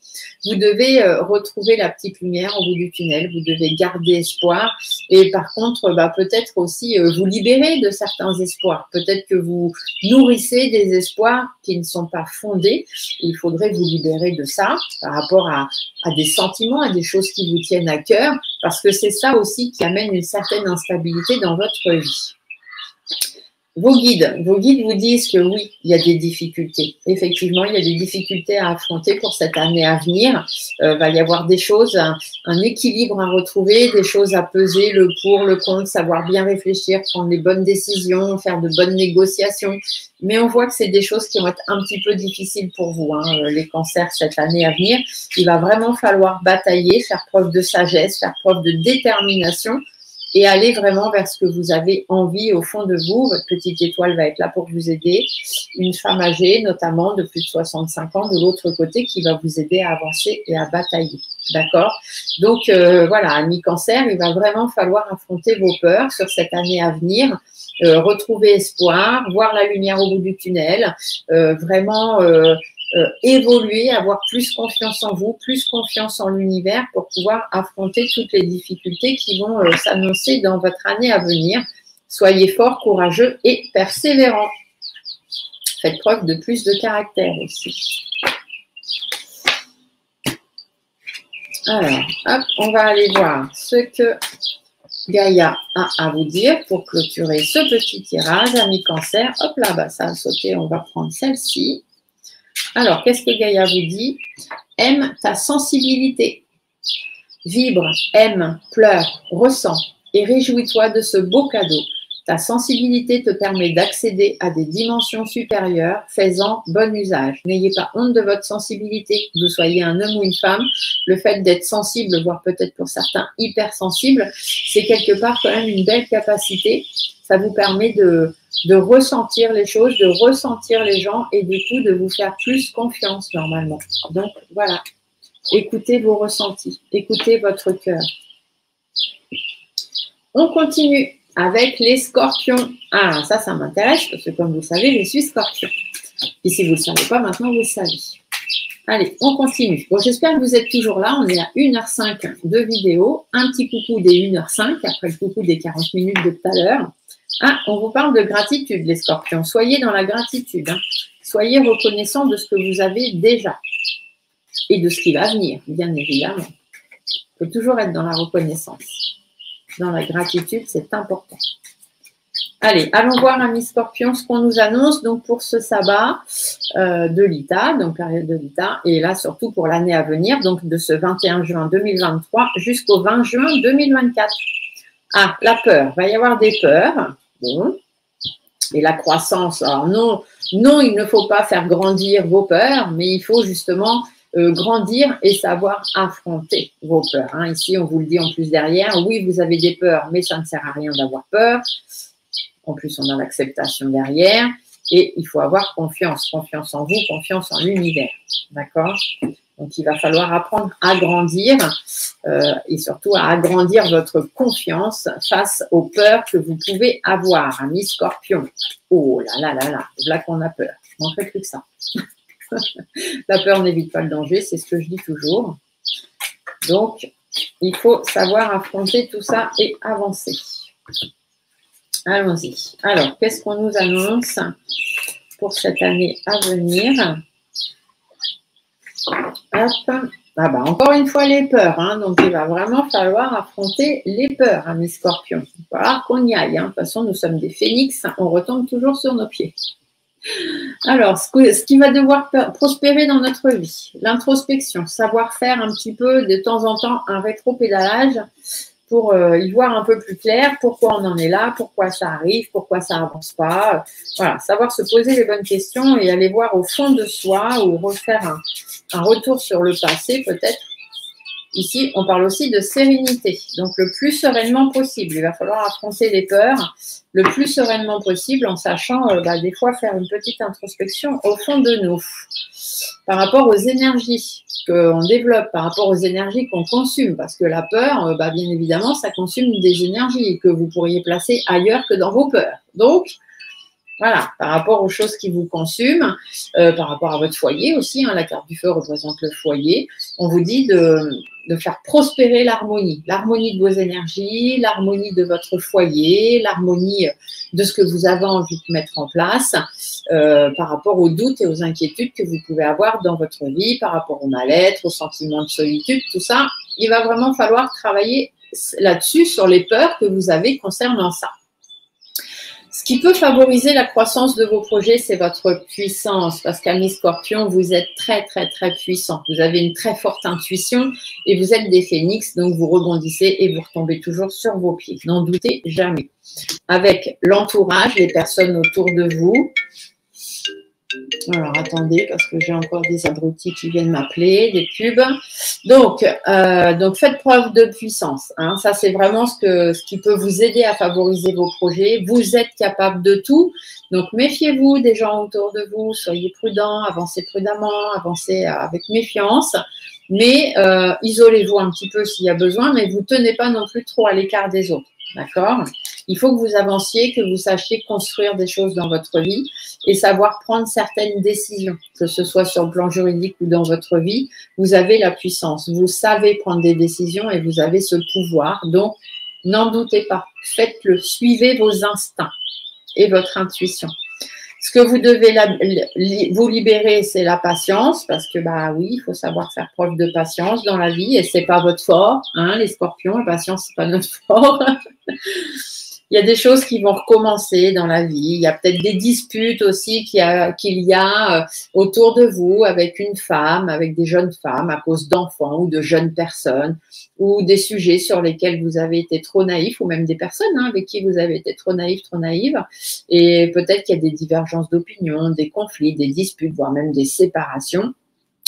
Speaker 1: Vous devez retrouver la petite lumière au bout du tunnel. Vous devez garder espoir. Et par contre, peut-être aussi vous libérer de certains espoirs. Peut-être que vous nourrissez des espoirs qui ne sont pas fondés. Il faudrait vous libérer de ça par rapport à des sentiments, à des choses qui vous tiennent à cœur, parce que c'est ça aussi qui amène une certaine instabilité dans votre vie. Vos guides vous disent que oui, il y a des difficultés. Effectivement, il y a des difficultés à affronter pour cette année à venir. Va y avoir des choses, un équilibre à retrouver, des choses à peser, le pour, le contre, savoir bien réfléchir, prendre les bonnes décisions, faire de bonnes négociations. Mais on voit que c'est des choses qui vont être un petit peu difficiles pour vous, hein, les cancers cette année à venir. Il va vraiment falloir batailler, faire preuve de sagesse, faire preuve de détermination et aller vraiment vers ce que vous avez envie au fond de vous. Votre petite étoile va être là pour vous aider. Une femme âgée, notamment de plus de 65 ans, de l'autre côté, qui va vous aider à avancer et à batailler. D'accord? Donc, voilà, amis cancer, il va vraiment falloir affronter vos peurs sur cette année à venir, retrouver espoir, voir la lumière au bout du tunnel, vraiment évoluer, avoir plus confiance en vous, plus confiance en l'univers pour pouvoir affronter toutes les difficultés qui vont s'annoncer dans votre année à venir. Soyez fort, courageux et persévérant. Faites preuve de plus de caractère aussi. Alors, hop, on va aller voir ce que Gaïa a à vous dire pour clôturer ce petit tirage, amis Cancer? Hop là, bah, ça a sauté, on va prendre celle-ci. Alors, qu'est-ce que Gaïa vous dit? Aime ta sensibilité. Vibre, aime, pleure, ressens et réjouis-toi de ce beau cadeau. Ta sensibilité te permet d'accéder à des dimensions supérieures, fais-en bon usage. N'ayez pas honte de votre sensibilité, que vous soyez un homme ou une femme. Le fait d'être sensible, voire peut-être pour certains hypersensibles, c'est quelque part quand même une belle capacité. Ça vous permet de ressentir les choses, de ressentir les gens et du coup de vous faire plus confiance normalement. Donc voilà, écoutez vos ressentis, écoutez votre cœur. On continue avec les scorpions. Ah, ça m'intéresse parce que comme vous le savez, je suis scorpion. Et si vous ne le savez pas, maintenant vous le savez. Allez, on continue. Bon, j'espère que vous êtes toujours là. On est à 1h05 de vidéo. Un petit coucou des 1h05, après le coucou des 40 minutes de tout à l'heure. Ah, on vous parle de gratitude, les scorpions. Soyez dans la gratitude. Hein. Soyez reconnaissants de ce que vous avez déjà et de ce qui va venir, bien évidemment. Il faut toujours être dans la reconnaissance. Dans la gratitude, c'est important. Allez, allons voir, amis scorpions, ce qu'on nous annonce donc pour ce sabbat de l'ITA, donc période de l'ITA, et là surtout pour l'année à venir, donc de ce 21 juin 2023 jusqu'au 20 juin 2024. Ah, la peur, il va y avoir des peurs. Bon. Et la croissance, alors non, il ne faut pas faire grandir vos peurs, mais il faut justement grandir et savoir affronter vos peurs. Hein. Ici, on vous le dit en plus derrière, oui, vous avez des peurs, mais ça ne sert à rien d'avoir peur. En plus, on a l'acceptation derrière. Et il faut avoir confiance en vous, confiance en l'univers. D'accord? Donc, il va falloir apprendre à grandir et surtout à agrandir votre confiance face aux peurs que vous pouvez avoir, amis scorpions. Oh là là là là, là qu'on a peur. On ne fait plus que ça. La peur n'évite pas le danger, c'est ce que je dis toujours. Donc, il faut savoir affronter tout ça et avancer. Allons-y. Alors, qu'est-ce qu'on nous annonce pour cette année à venir? Hop. Ah bah, encore une fois, les peurs. Hein. Donc, il va vraiment falloir affronter les peurs, amis scorpions. Il va falloir qu'on y aille. Hein. De toute façon, nous sommes des phénix. On retombe toujours sur nos pieds. Alors, ce qui va devoir prospérer dans notre vie, l'introspection, savoir faire un petit peu de temps en temps un rétropédalage pour y voir un peu plus clair pourquoi on en est là, pourquoi ça arrive, pourquoi ça avance pas. Voilà, savoir se poser les bonnes questions et aller voir au fond de soi ou refaire un retour sur le passé peut-être. Ici, on parle aussi de sérénité, donc le plus sereinement possible. Il va falloir affronter les peurs le plus sereinement possible en sachant des fois faire une petite introspection au fond de nous par rapport aux énergies qu'on développe, par rapport aux énergies qu'on consomme, parce que la peur, bien évidemment, ça consomme des énergies que vous pourriez placer ailleurs que dans vos peurs. Donc, voilà, par rapport aux choses qui vous consument, par rapport à votre foyer aussi, hein, la carte du feu représente le foyer, on vous dit de faire prospérer l'harmonie de vos énergies, l'harmonie de votre foyer, l'harmonie de ce que vous avez envie de mettre en place par rapport aux doutes et aux inquiétudes que vous pouvez avoir dans votre vie, par rapport au mal-être, au sentiment de solitude, tout ça. Il va vraiment falloir travailler là-dessus, sur les peurs que vous avez concernant ça. Ce qui peut favoriser la croissance de vos projets, c'est votre puissance. Parce qu'amis scorpions, vous êtes très, très, très puissants. Vous avez une très forte intuition et vous êtes des phénix, donc vous rebondissez et vous retombez toujours sur vos pieds. N'en doutez jamais. Avec l'entourage, les personnes autour de vous. Alors, attendez, parce que j'ai encore des abrutis qui viennent m'appeler, des pubs. Donc, faites preuve de puissance. Hein. Ça, c'est vraiment ce qui peut vous aider à favoriser vos projets. Vous êtes capable de tout. Donc, méfiez-vous des gens autour de vous. Soyez prudents, avancez prudemment, avancez avec méfiance. Mais isolez-vous un petit peu s'il y a besoin, mais vous ne tenez pas non plus trop à l'écart des autres. D'accord? Il faut que vous avanciez, que vous sachiez construire des choses dans votre vie et savoir prendre certaines décisions, que ce soit sur le plan juridique ou dans votre vie. Vous avez la puissance, vous savez prendre des décisions et vous avez ce pouvoir. Donc, n'en doutez pas, faites-le, suivez vos instincts et votre intuition. Ce que vous devez vous libérer, c'est la patience, parce que bah oui, il faut savoir faire preuve de patience dans la vie, et c'est pas votre fort, hein, les scorpions, la patience, c'est pas notre fort. Il y a des choses qui vont recommencer dans la vie. Il y a peut-être des disputes aussi qu'il y a autour de vous avec une femme, avec des jeunes femmes à cause d'enfants ou de jeunes personnes, ou des sujets sur lesquels vous avez été trop naïf, ou même des personnes avec qui vous avez été trop naïf, trop naïve. Et peut-être qu'il y a des divergences d'opinion, des conflits, des disputes, voire même des séparations.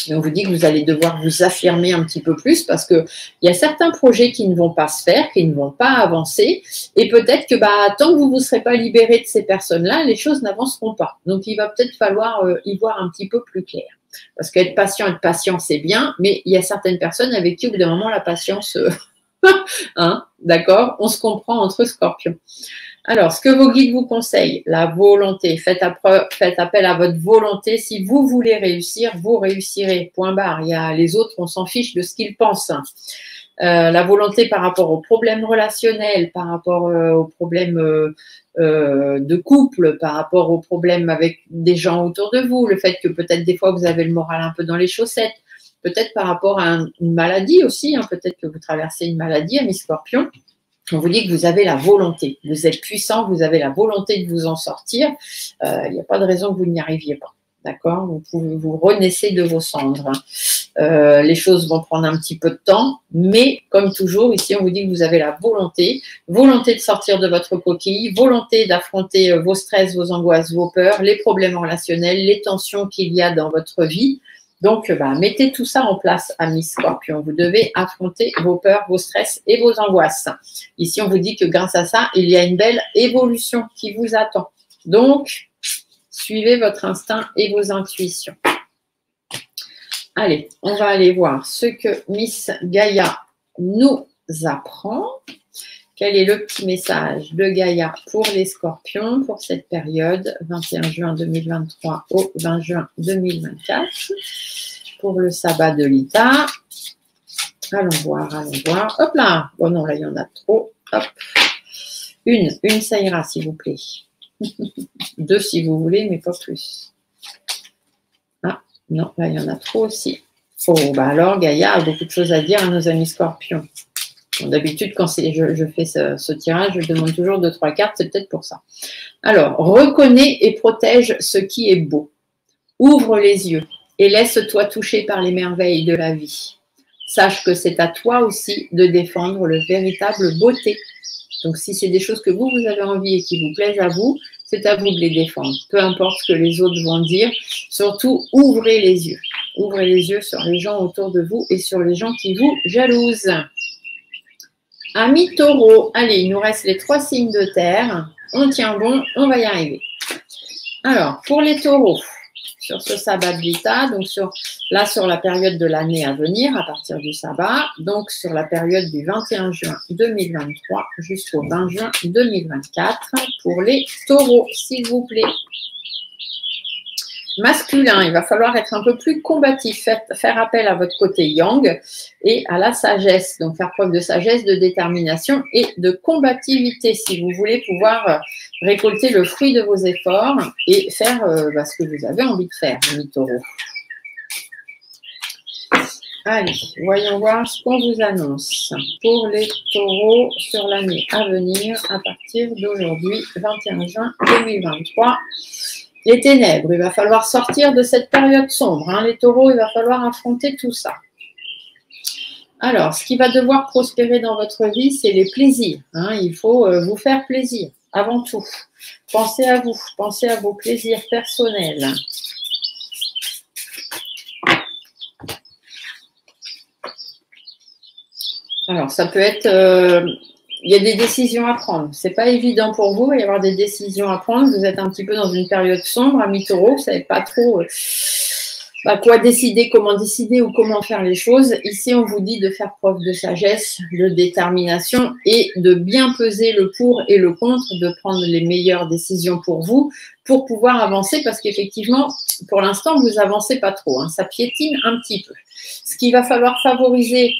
Speaker 1: Et on vous dit que vous allez devoir vous affirmer un petit peu plus parce qu'il y a certains projets qui ne vont pas se faire, qui ne vont pas avancer. Et peut-être que tant que vous ne vous serez pas libéré de ces personnes-là, les choses n'avanceront pas. Donc, il va peut-être falloir y voir un petit peu plus clair. Parce qu'être patient, c'est bien, mais il y a certaines personnes avec qui, au bout d'un moment, la patience, hein, d'accord, on se comprend entre scorpions. Alors, ce que vos guides vous conseillent, la volonté. Faites appel à votre volonté. Si vous voulez réussir, vous réussirez. Point barre. Les autres, on s'en fiche de ce qu'ils pensent. La volonté par rapport aux problèmes relationnels, par rapport aux problèmes de couple, par rapport aux problèmes avec des gens autour de vous, le fait que peut-être des fois vous avez le moral un peu dans les chaussettes, peut-être par rapport à une maladie aussi, hein, peut-être que vous traversez une maladie, amis scorpions. On vous dit que vous avez la volonté, vous êtes puissant, vous avez la volonté de vous en sortir. Il n'y a pas de raison que vous n'y arriviez pas. D'accord? Vous renaissez de vos cendres. Les choses vont prendre un petit peu de temps, mais comme toujours, ici, on vous dit que vous avez la volonté de sortir de votre coquille, volonté d'affronter vos stress, vos angoisses, vos peurs, les problèmes relationnels, les tensions qu'il y a dans votre vie. Donc, mettez tout ça en place, amis scorpions. Vous devez affronter vos peurs, vos stress et vos angoisses. Ici, on vous dit que grâce à ça, il y a une belle évolution qui vous attend. Donc, suivez votre instinct et vos intuitions. Allez, on va aller voir ce que Miss Gaïa nous apprend. Quel est le petit message de Gaïa pour les scorpions pour cette période 21 juin 2023 au 20 juin 2024 pour le sabbat de l'Ita. Allons voir, allons voir. Hop là. Bon non, là il y en a trop. Hop. Une ça ira s'il vous plaît. Deux si vous voulez, mais pas plus. Ah, non, là il y en a trop aussi. Oh, alors Gaïa a beaucoup de choses à dire à nos amis scorpions. Bon, d'habitude, quand je fais ce tirage, je demande toujours 2-3 cartes, c'est peut-être pour ça. Alors, reconnais et protège ce qui est beau. Ouvre les yeux et laisse-toi toucher par les merveilles de la vie. Sache que c'est à toi aussi de défendre le véritable beauté. Donc, si c'est des choses que vous avez envie et qui vous plaisent à vous, c'est à vous de les défendre. Peu importe ce que les autres vont dire, surtout ouvrez les yeux. Ouvrez les yeux sur les gens autour de vous et sur les gens qui vous jalousent. Amis taureaux, allez, il nous reste les 3 signes de terre. On tient bon, on va y arriver. Alors, pour les taureaux, sur ce sabbat de l'Ita, donc sur la période de l'année à venir, à partir du sabbat, donc sur la période du 21 juin 2023 jusqu'au 20 juin 2024, pour les taureaux, s'il vous plaît. Masculin, il va falloir être un peu plus combatif, faire appel à votre côté yang et à la sagesse. Donc, faire preuve de sagesse, de détermination et de combativité si vous voulez pouvoir récolter le fruit de vos efforts et faire ce que vous avez envie de faire, les taureaux. Allez, voyons voir ce qu'on vous annonce pour les taureaux sur l'année à venir à partir d'aujourd'hui, 21 juin 2023. Les ténèbres, il va falloir sortir de cette période sombre. Hein. Les taureaux, il va falloir affronter tout ça. Alors, ce qui va devoir prospérer dans votre vie, c'est les plaisirs. Hein. Il faut vous faire plaisir, avant tout. Pensez à vous, pensez à vos plaisirs personnels. Alors, ça peut être... il y a des décisions à prendre. Ce n'est pas évident pour vous. Il va y avoir des décisions à prendre. Vous êtes un petit peu dans une période sombre, amis taureaux. Vous ne savez pas trop quoi décider, comment décider ou comment faire les choses. Ici, on vous dit de faire preuve de sagesse, de détermination et de bien peser le pour et le contre, de prendre les meilleures décisions pour vous, pour pouvoir avancer. Parce qu'effectivement, pour l'instant, vous n'avancez pas trop. Hein. Ça piétine un petit peu. Ce qu'il va falloir favoriser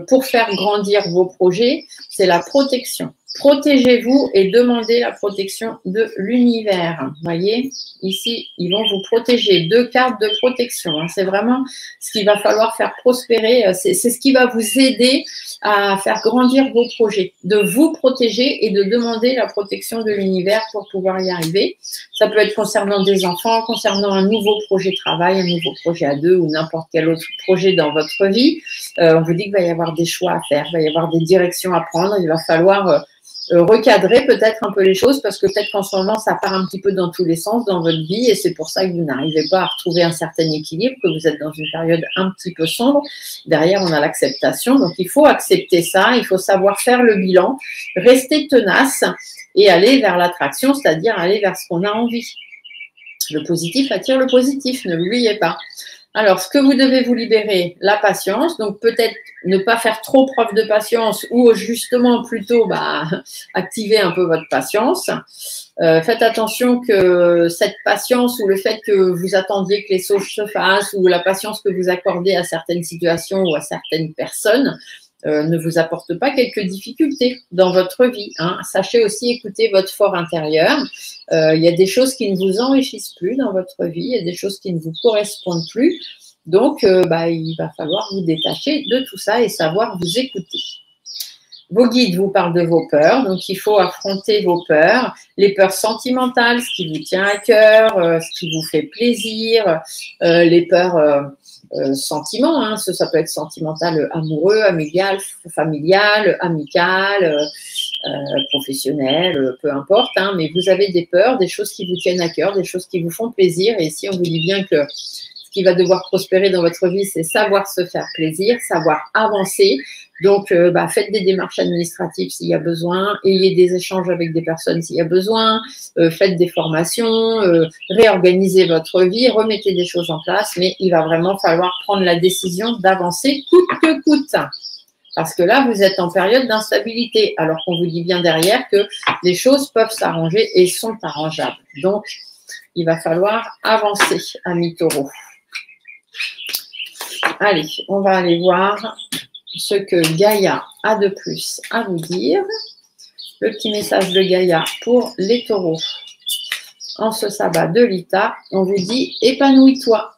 Speaker 1: pour faire grandir vos projets, c'est la protection. Protégez-vous et demandez la protection de l'univers. Vous voyez, ici, ils vont vous protéger. 2 cartes de protection. C'est vraiment ce qu'il va falloir faire prospérer. C'est ce qui va vous aider à faire grandir vos projets. De vous protéger et de demander la protection de l'univers pour pouvoir y arriver. Ça peut être concernant des enfants, concernant un nouveau projet de travail, un nouveau projet à 2 ou n'importe quel autre projet dans votre vie. On vous dit qu'il va y avoir des choix à faire, il va y avoir des directions à prendre. Il va falloir recadrer peut-être un peu les choses parce que peut-être qu'en ce moment, ça part un petit peu dans tous les sens dans votre vie et c'est pour ça que vous n'arrivez pas à retrouver un certain équilibre, que vous êtes dans une période un petit peu sombre. Derrière, on a l'acceptation. Donc, il faut accepter ça. Il faut savoir faire le bilan, rester tenace et aller vers l'attraction, c'est-à-dire aller vers ce qu'on a envie. Le positif attire le positif, ne l'oubliez pas. Alors, ce que vous devez vous libérer, la patience. Donc, peut-être ne pas faire trop preuve de patience ou justement plutôt activer un peu votre patience. Faites attention que cette patience ou le fait que vous attendiez que les choses se fassent ou la patience que vous accordez à certaines situations ou à certaines personnes ne vous apporte pas quelques difficultés dans votre vie. Sachez aussi écouter votre fort intérieur. Il y a des choses qui ne vous enrichissent plus dans votre vie, il y a des choses qui ne vous correspondent plus. Donc, il va falloir vous détacher de tout ça et savoir vous écouter. Vos guides vous parlent de vos peurs, donc il faut affronter vos peurs, les peurs sentimentales, ce qui vous tient à cœur, ce qui vous fait plaisir, les peurs sentiments, ça peut être sentimental amoureux, familial, amical, professionnel, peu importe, mais vous avez des peurs, des choses qui vous tiennent à cœur, des choses qui vous font plaisir et ici on vous dit bien que ce qui va devoir prospérer dans votre vie, c'est savoir se faire plaisir, savoir avancer. Donc, faites des démarches administratives s'il y a besoin, ayez des échanges avec des personnes s'il y a besoin, faites des formations, réorganisez votre vie, remettez des choses en place, mais il va vraiment falloir prendre la décision d'avancer coûte que coûte. Parce que là, vous êtes en période d'instabilité, alors qu'on vous dit bien derrière que les choses peuvent s'arranger et sont arrangeables. Donc, il va falloir avancer, amis taureaux. Allez, on va aller voir ce que Gaïa a de plus à vous dire. Le petit message de Gaïa pour les taureaux. En ce sabbat de Lita, on vous dit « Épanouis-toi ».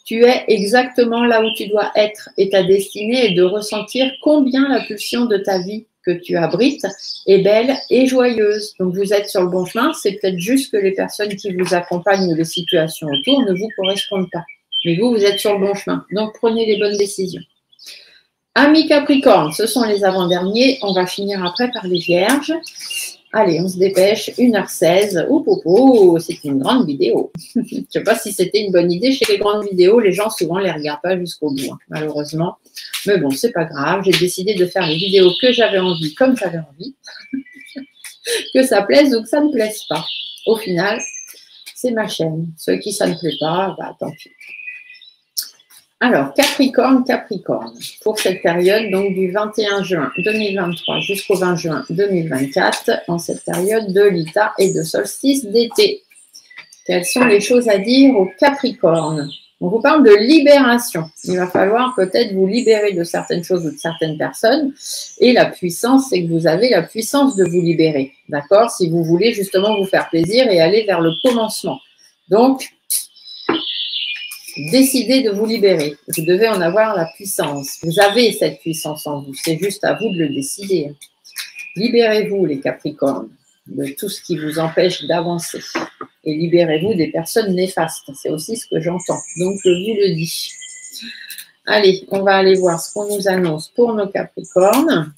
Speaker 1: Tu es exactement là où tu dois être et ta destinée est de ressentir combien la pulsion de ta vie que tu abrites est belle et joyeuse. Donc, vous êtes sur le bon chemin. C'est peut-être juste que les personnes qui vous accompagnent ou les situations autour ne vous correspondent pas. Mais vous, vous êtes sur le bon chemin. Donc, prenez les bonnes décisions. Amis Capricorne, ce sont les avant-derniers. On va finir après par les Vierges. Allez, on se dépêche. 1h16. C'est une grande vidéo. Je ne sais pas si c'était une bonne idée. Chez les grandes vidéos, les gens souvent ne les regardent pas jusqu'au bout, malheureusement. Mais bon, c'est pas grave. J'ai décidé de faire les vidéos que j'avais envie, comme j'avais envie. Que ça plaise ou que ça ne plaise pas. Au final, c'est ma chaîne. Ceux qui ça ne plaît pas, tant pis. Alors, Capricorne, pour cette période, donc du 21 juin 2023 jusqu'au 20 juin 2024, en cette période de Lita et de solstice d'été. Quelles sont les choses à dire aux Capricornes? On vous parle de libération. Il va falloir peut-être vous libérer de certaines choses ou de certaines personnes. Et la puissance, c'est que vous avez la puissance de vous libérer. D'accord? Si vous voulez justement vous faire plaisir et aller vers le commencement. Donc, décidez de vous libérer. Vous devez en avoir la puissance. Vous avez cette puissance en vous. C'est juste à vous de le décider. Libérez-vous, les Capricornes, de tout ce qui vous empêche d'avancer. Et libérez-vous des personnes néfastes. C'est aussi ce que j'entends. Donc, je vous le dis. Allez, on va aller voir ce qu'on nous annonce pour nos Capricornes.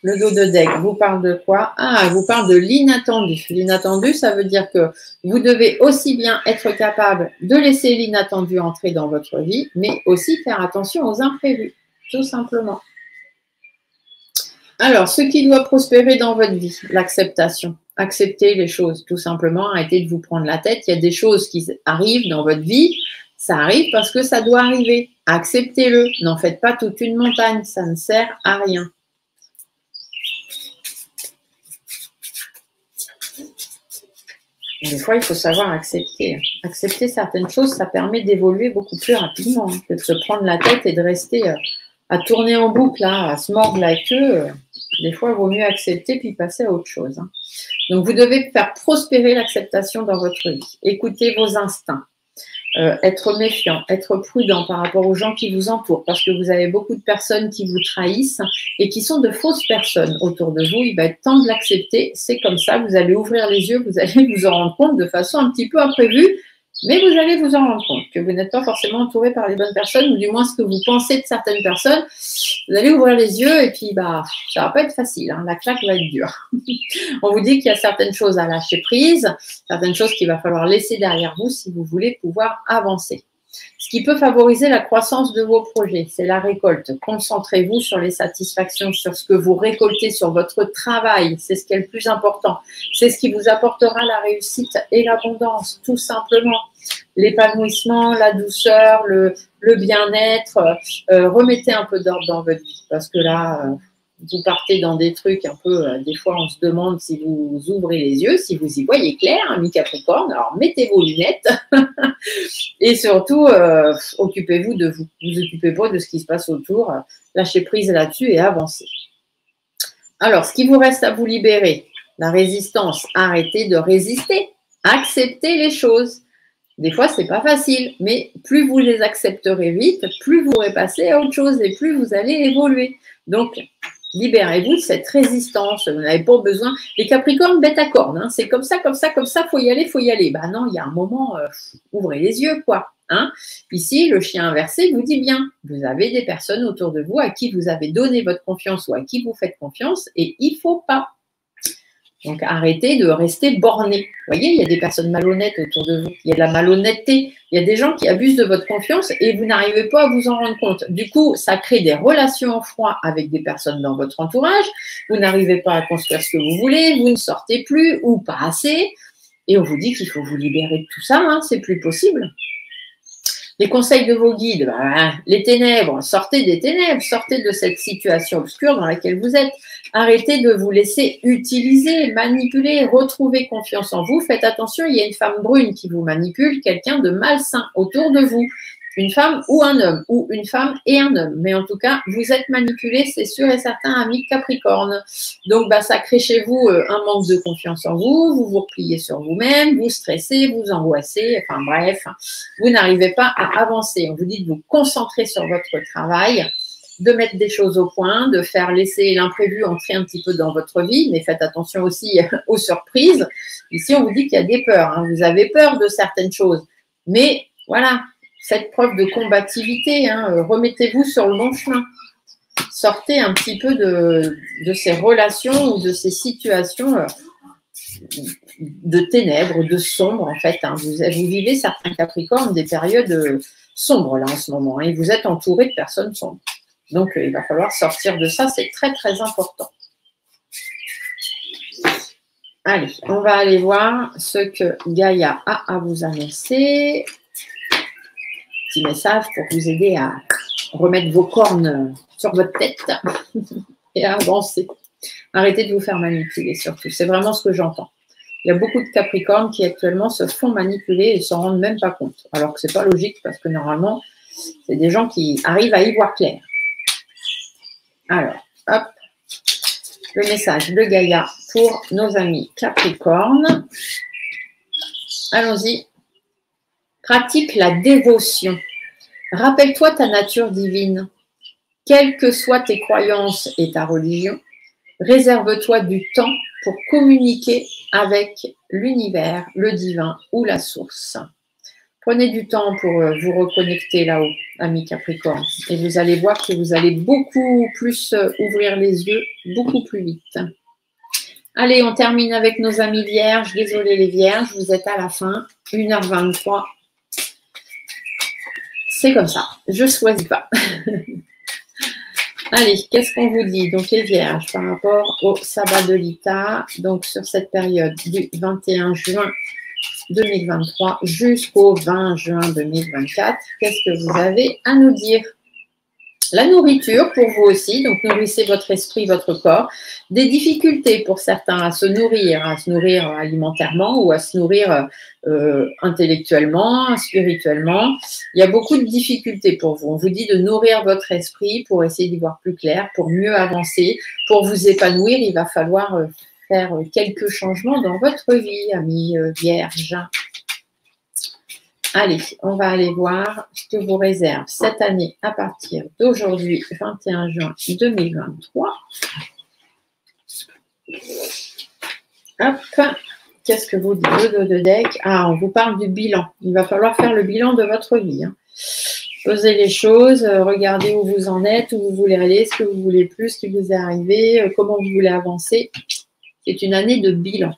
Speaker 1: Le dos de deck vous parle de quoi? Ah, vous parle de l'inattendu. L'inattendu, ça veut dire que vous devez aussi bien être capable de laisser l'inattendu entrer dans votre vie, mais aussi faire attention aux imprévus, tout simplement. Alors, ce qui doit prospérer dans votre vie, l'acceptation. Acceptez les choses, tout simplement. Arrêtez de vous prendre la tête. Il y a des choses qui arrivent dans votre vie. Ça arrive parce que ça doit arriver. Acceptez-le. N'en faites pas toute une montagne. Ça ne sert à rien. Des fois, il faut savoir accepter. Accepter certaines choses, ça permet d'évoluer beaucoup plus rapidement que de se prendre la tête et de rester à tourner en boucle, là, à se mordre la queue. Des fois, il vaut mieux accepter puis passer à autre chose. Donc, vous devez faire prospérer l'acceptation dans votre vie. Écoutez vos instincts. Être méfiant, être prudent par rapport aux gens qui vous entourent, parce que vous avez beaucoup de personnes qui vous trahissent et qui sont de fausses personnes autour de vous. Il va être temps de l'accepter, c'est comme ça, vous allez ouvrir les yeux, vous allez vous en rendre compte de façon un petit peu imprévue, mais vous allez vous en rendre compte que vous n'êtes pas forcément entouré par les bonnes personnes, ou du moins ce que vous pensez de certaines personnes. Vous allez ouvrir les yeux et puis ça va pas être facile, hein, la claque va être dure. On vous dit qu'il y a certaines choses à lâcher prise, certaines choses qu'il va falloir laisser derrière vous si vous voulez pouvoir avancer. Ce qui peut favoriser la croissance de vos projets, c'est la récolte. Concentrez-vous sur les satisfactions, sur ce que vous récoltez, sur votre travail. C'est ce qui est le plus important. C'est ce qui vous apportera la réussite et l'abondance, tout simplement. L'épanouissement, la douceur, le bien-être. Remettez un peu d'ordre dans votre vie parce que là, vous partez dans des trucs un peu, des fois on se demande si vous ouvrez les yeux, si vous y voyez clair, ami Capricorne, alors mettez vos lunettes et surtout occupez-vous de vous, vous occupez pas de ce qui se passe autour, lâchez prise là-dessus et avancez. Alors, ce qui vous reste à vous libérer, la résistance, arrêtez de résister, acceptez les choses. Des fois, c'est pas facile, mais plus vous les accepterez vite, plus vous pourrez passer à autre chose et plus vous allez évoluer. Donc, libérez-vous de cette résistance. Vous n'avez pas besoin. Les Capricornes, bête à cornes. Hein. C'est comme ça, faut y aller, faut y aller. Ben non, il y a un moment, ouvrez les yeux, quoi. Hein. Ici, le chien inversé vous dit bien. Vous avez des personnes autour de vous à qui vous avez donné votre confiance ou à qui vous faites confiance et il ne faut pas. Donc, arrêtez de rester borné. Vous voyez, il y a des personnes malhonnêtes autour de vous. Il y a de la malhonnêteté. Il y a des gens qui abusent de votre confiance et vous n'arrivez pas à vous en rendre compte. Du coup, ça crée des relations en froid avec des personnes dans votre entourage. Vous n'arrivez pas à construire ce que vous voulez. Vous ne sortez plus ou pas assez. Et on vous dit qu'il faut vous libérer de tout ça. Hein, c'est plus possible. Les conseils de vos guides, les ténèbres, sortez des ténèbres, sortez de cette situation obscure dans laquelle vous êtes. Arrêtez de vous laisser utiliser, manipuler, retrouvez confiance en vous. Faites attention, il y a une femme brune qui vous manipule, quelqu'un de malsain autour de vous. Une femme ou un homme, ou une femme et un homme. Mais en tout cas, vous êtes manipulé, c'est sûr et certain, ami Capricorne. Donc, ça crée chez vous un manque de confiance en vous, vous vous repliez sur vous-même, vous stressez, vous angoissez, enfin bref, vous n'arrivez pas à avancer. On vous dit de vous concentrer sur votre travail, de mettre des choses au point, de faire laisser l'imprévu entrer un petit peu dans votre vie, mais faites attention aussi aux surprises. Ici, on vous dit qu'il y a des peurs. Hein. Vous avez peur de certaines choses, mais voilà. Faites preuve de combativité, hein, remettez-vous sur le bon chemin. Sortez un petit peu de ces relations ou de ces situations de ténèbres, de sombres en fait. Hein. Vous vivez, certains Capricornes, des périodes sombres là en ce moment. Et vous êtes entouré de personnes sombres. Donc, il va falloir sortir de ça, c'est très très important. Allez, on va aller voir ce que Gaïa a à vous annoncer. Message pour vous aider à remettre vos cornes sur votre tête et à avancer. Arrêtez de vous faire manipuler surtout. C'est vraiment ce que j'entends. Il y a beaucoup de Capricornes qui actuellement se font manipuler et ne s'en rendent même pas compte. Alors que ce n'est pas logique parce que normalement, c'est des gens qui arrivent à y voir clair. Alors, hop, le message de Gaïa pour nos amis Capricornes. Allons-y. Pratique la dévotion. Rappelle-toi ta nature divine. Quelles que soient tes croyances et ta religion, réserve-toi du temps pour communiquer avec l'univers, le divin ou la source. Prenez du temps pour vous reconnecter là-haut, amis Capricorne, et vous allez voir que vous allez beaucoup plus ouvrir les yeux, beaucoup plus vite. Allez, on termine avec nos amis vierges. Désolé les vierges, vous êtes à la fin, 1h23. C'est comme ça, je ne choisis pas. Allez, qu'est-ce qu'on vous dit? Donc les vierges par rapport au sabbat de l'Ita, donc sur cette période du 21 juin 2023 jusqu'au 20 juin 2024, qu'est-ce que vous avez à nous dire? La nourriture pour vous aussi, donc nourrissez votre esprit, votre corps. Des difficultés pour certains à se nourrir alimentairement ou à se nourrir intellectuellement, spirituellement. Il y a beaucoup de difficultés pour vous. On vous dit de nourrir votre esprit pour essayer d'y voir plus clair, pour mieux avancer, pour vous épanouir. Il va falloir faire quelques changements dans votre vie, amis vierges. Allez, on va aller voir ce que vous réserve cette année à partir d'aujourd'hui, 21 juin 2023. Hop, qu'est-ce que vous dites de deck? Ah, on vous parle du bilan. Il va falloir faire le bilan de votre vie. Hein. Posez les choses, regardez où vous en êtes, où vous voulez aller, ce que vous voulez plus, ce qui vous est arrivé, comment vous voulez avancer. C'est une année de bilan.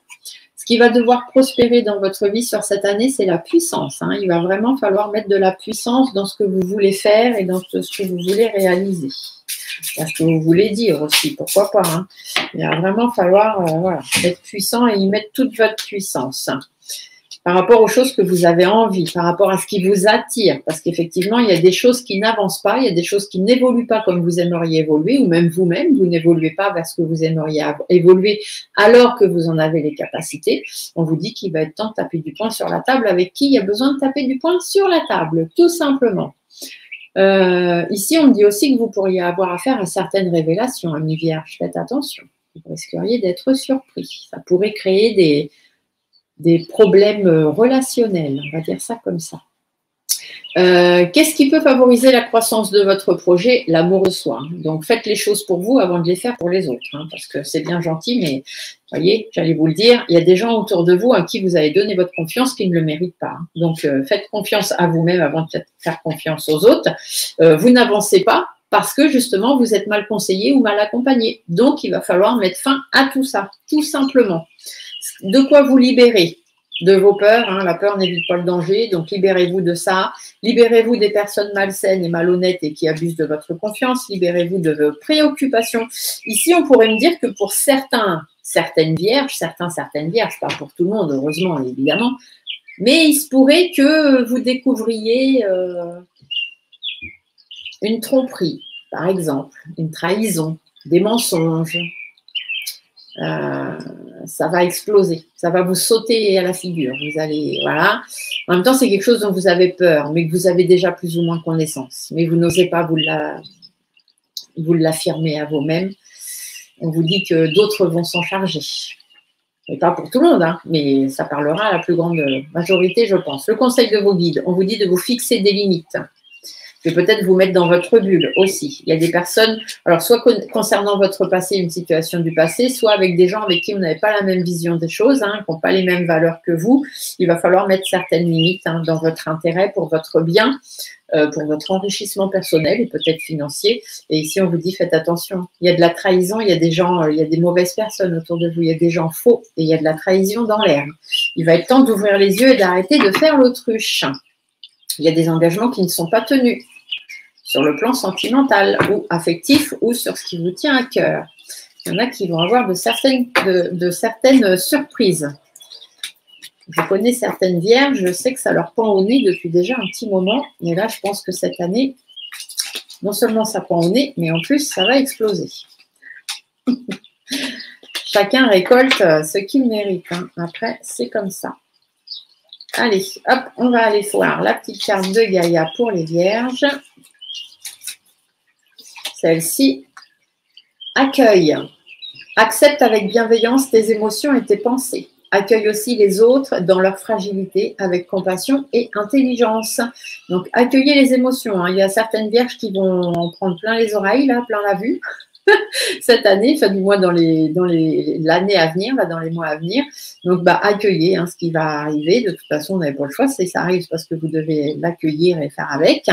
Speaker 1: Ce qui va devoir prospérer dans votre vie sur cette année, c'est la puissance. Hein. Il va vraiment falloir mettre de la puissance dans ce que vous voulez faire et dans ce que vous voulez réaliser. Dans ce que vous voulez dire aussi, pourquoi pas. Hein. Il va vraiment falloir voilà, être puissant et y mettre toute votre puissance. Par rapport aux choses que vous avez envie, par rapport à ce qui vous attire. Parce qu'effectivement, il y a des choses qui n'avancent pas, il y a des choses qui n'évoluent pas comme vous aimeriez évoluer, ou même vous-même, vous n'évoluez pas vers ce que vous aimeriez évoluer alors que vous en avez les capacités. On vous dit qu'il va être temps de taper du poing sur la table. Avec qui il y a besoin de taper du poing sur la table, tout simplement. Ici, on me dit aussi que vous pourriez avoir affaire à certaines révélations, amis vierges. Faites attention, vous risqueriez d'être surpris. Ça pourrait créer des problèmes relationnels, on va dire ça comme ça. Qu'est-ce qui peut favoriser la croissance de votre projet? L'amour de soi. Donc, faites les choses pour vous avant de les faire pour les autres. Hein, parce que c'est bien gentil, mais voyez, j'allais vous le dire, il y a des gens autour de vous à qui vous avez donné votre confiance qui ne le méritent pas. Donc, faites confiance à vous-même avant de faire confiance aux autres. Vous n'avancez pas parce que, justement, vous êtes mal conseillé ou mal accompagné. Donc, il va falloir mettre fin à tout ça, tout simplement. De quoi vous libérer? De vos peurs, hein, la peur n'évite pas le danger, donc libérez-vous de ça, libérez-vous des personnes malsaines et malhonnêtes et qui abusent de votre confiance, libérez-vous de vos préoccupations. Ici, on pourrait me dire que pour certaines vierges, certaines vierges, pas pour tout le monde, heureusement, évidemment, mais il se pourrait que vous découvriez une tromperie, par exemple, une trahison, des mensonges. Ça va exploser, ça va vous sauter à la figure. Vous allez, voilà. En même temps, c'est quelque chose dont vous avez peur, mais que vous avez déjà plus ou moins connaissance. Mais vous n'osez pas vous l'affirmer à vous-même. On vous dit que d'autres vont s'en charger. Et pas pour tout le monde, hein, mais ça parlera à la plus grande majorité, je pense. Le conseil de vos guides, on vous dit de vous fixer des limites. Je vais peut-être vous mettre dans votre bulle aussi. Il y a des personnes, alors soit concernant votre passé, une situation du passé, soit avec des gens avec qui vous n'avez pas la même vision des choses, hein, qui n'ont pas les mêmes valeurs que vous. Il va falloir mettre certaines limites hein, dans votre intérêt, pour votre bien, pour votre enrichissement personnel et peut-être financier. Et ici, on vous dit, faites attention. Il y a de la trahison, il y a des gens, il y a des mauvaises personnes autour de vous, il y a des gens faux et il y a de la trahison dans l'air. Il va être temps d'ouvrir les yeux et d'arrêter de faire l'autruche. Il y a des engagements qui ne sont pas tenus sur le plan sentimental ou affectif ou sur ce qui vous tient à cœur. Il y en a qui vont avoir de certaines surprises. Je connais certaines vierges, je sais que ça leur pend au nez depuis déjà un petit moment. Et là, je pense que cette année, non seulement ça pend au nez, mais en plus, ça va exploser. Chacun récolte ce qu'il mérite. Hein. Après, c'est comme ça. Allez, hop, on va aller voir la petite carte de Gaïa pour les vierges. Celle-ci, accueille. Accepte avec bienveillance tes émotions et tes pensées. Accueille aussi les autres dans leur fragilité avec compassion et intelligence. Donc, accueillez les émotions. Hein. Il y a certaines vierges qui vont en prendre plein les oreilles, là, plein la vue. Cette année, enfin du moins dans l'année à venir, là, dans les mois à venir. Donc, accueillez hein, ce qui va arriver. De toute façon, vous n'avez pas le choix. Ça arrive parce que vous devez l'accueillir et faire avec.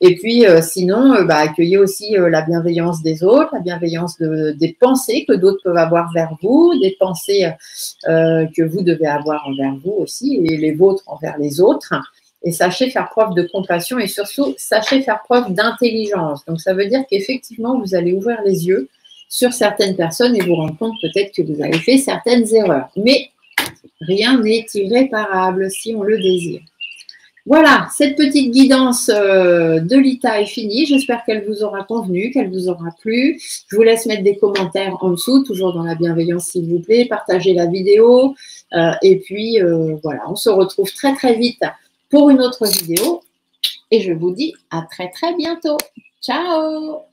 Speaker 1: Et puis, sinon, accueillez aussi la bienveillance des autres, la bienveillance des pensées que d'autres peuvent avoir vers vous, des pensées que vous devez avoir envers vous aussi, et les vôtres envers les autres. Et sachez faire preuve de compassion et surtout, sachez faire preuve d'intelligence. Donc, ça veut dire qu'effectivement, vous allez ouvrir les yeux sur certaines personnes et vous rendre compte peut-être que vous avez fait certaines erreurs. Mais rien n'est irréparable si on le désire. Voilà, cette petite guidance de Lita est finie. J'espère qu'elle vous aura convenu, qu'elle vous aura plu. Je vous laisse mettre des commentaires en dessous, toujours dans la bienveillance s'il vous plaît. Partagez la vidéo. Et puis, voilà, on se retrouve très très vite pour une autre vidéo. Et je vous dis à très très bientôt. Ciao!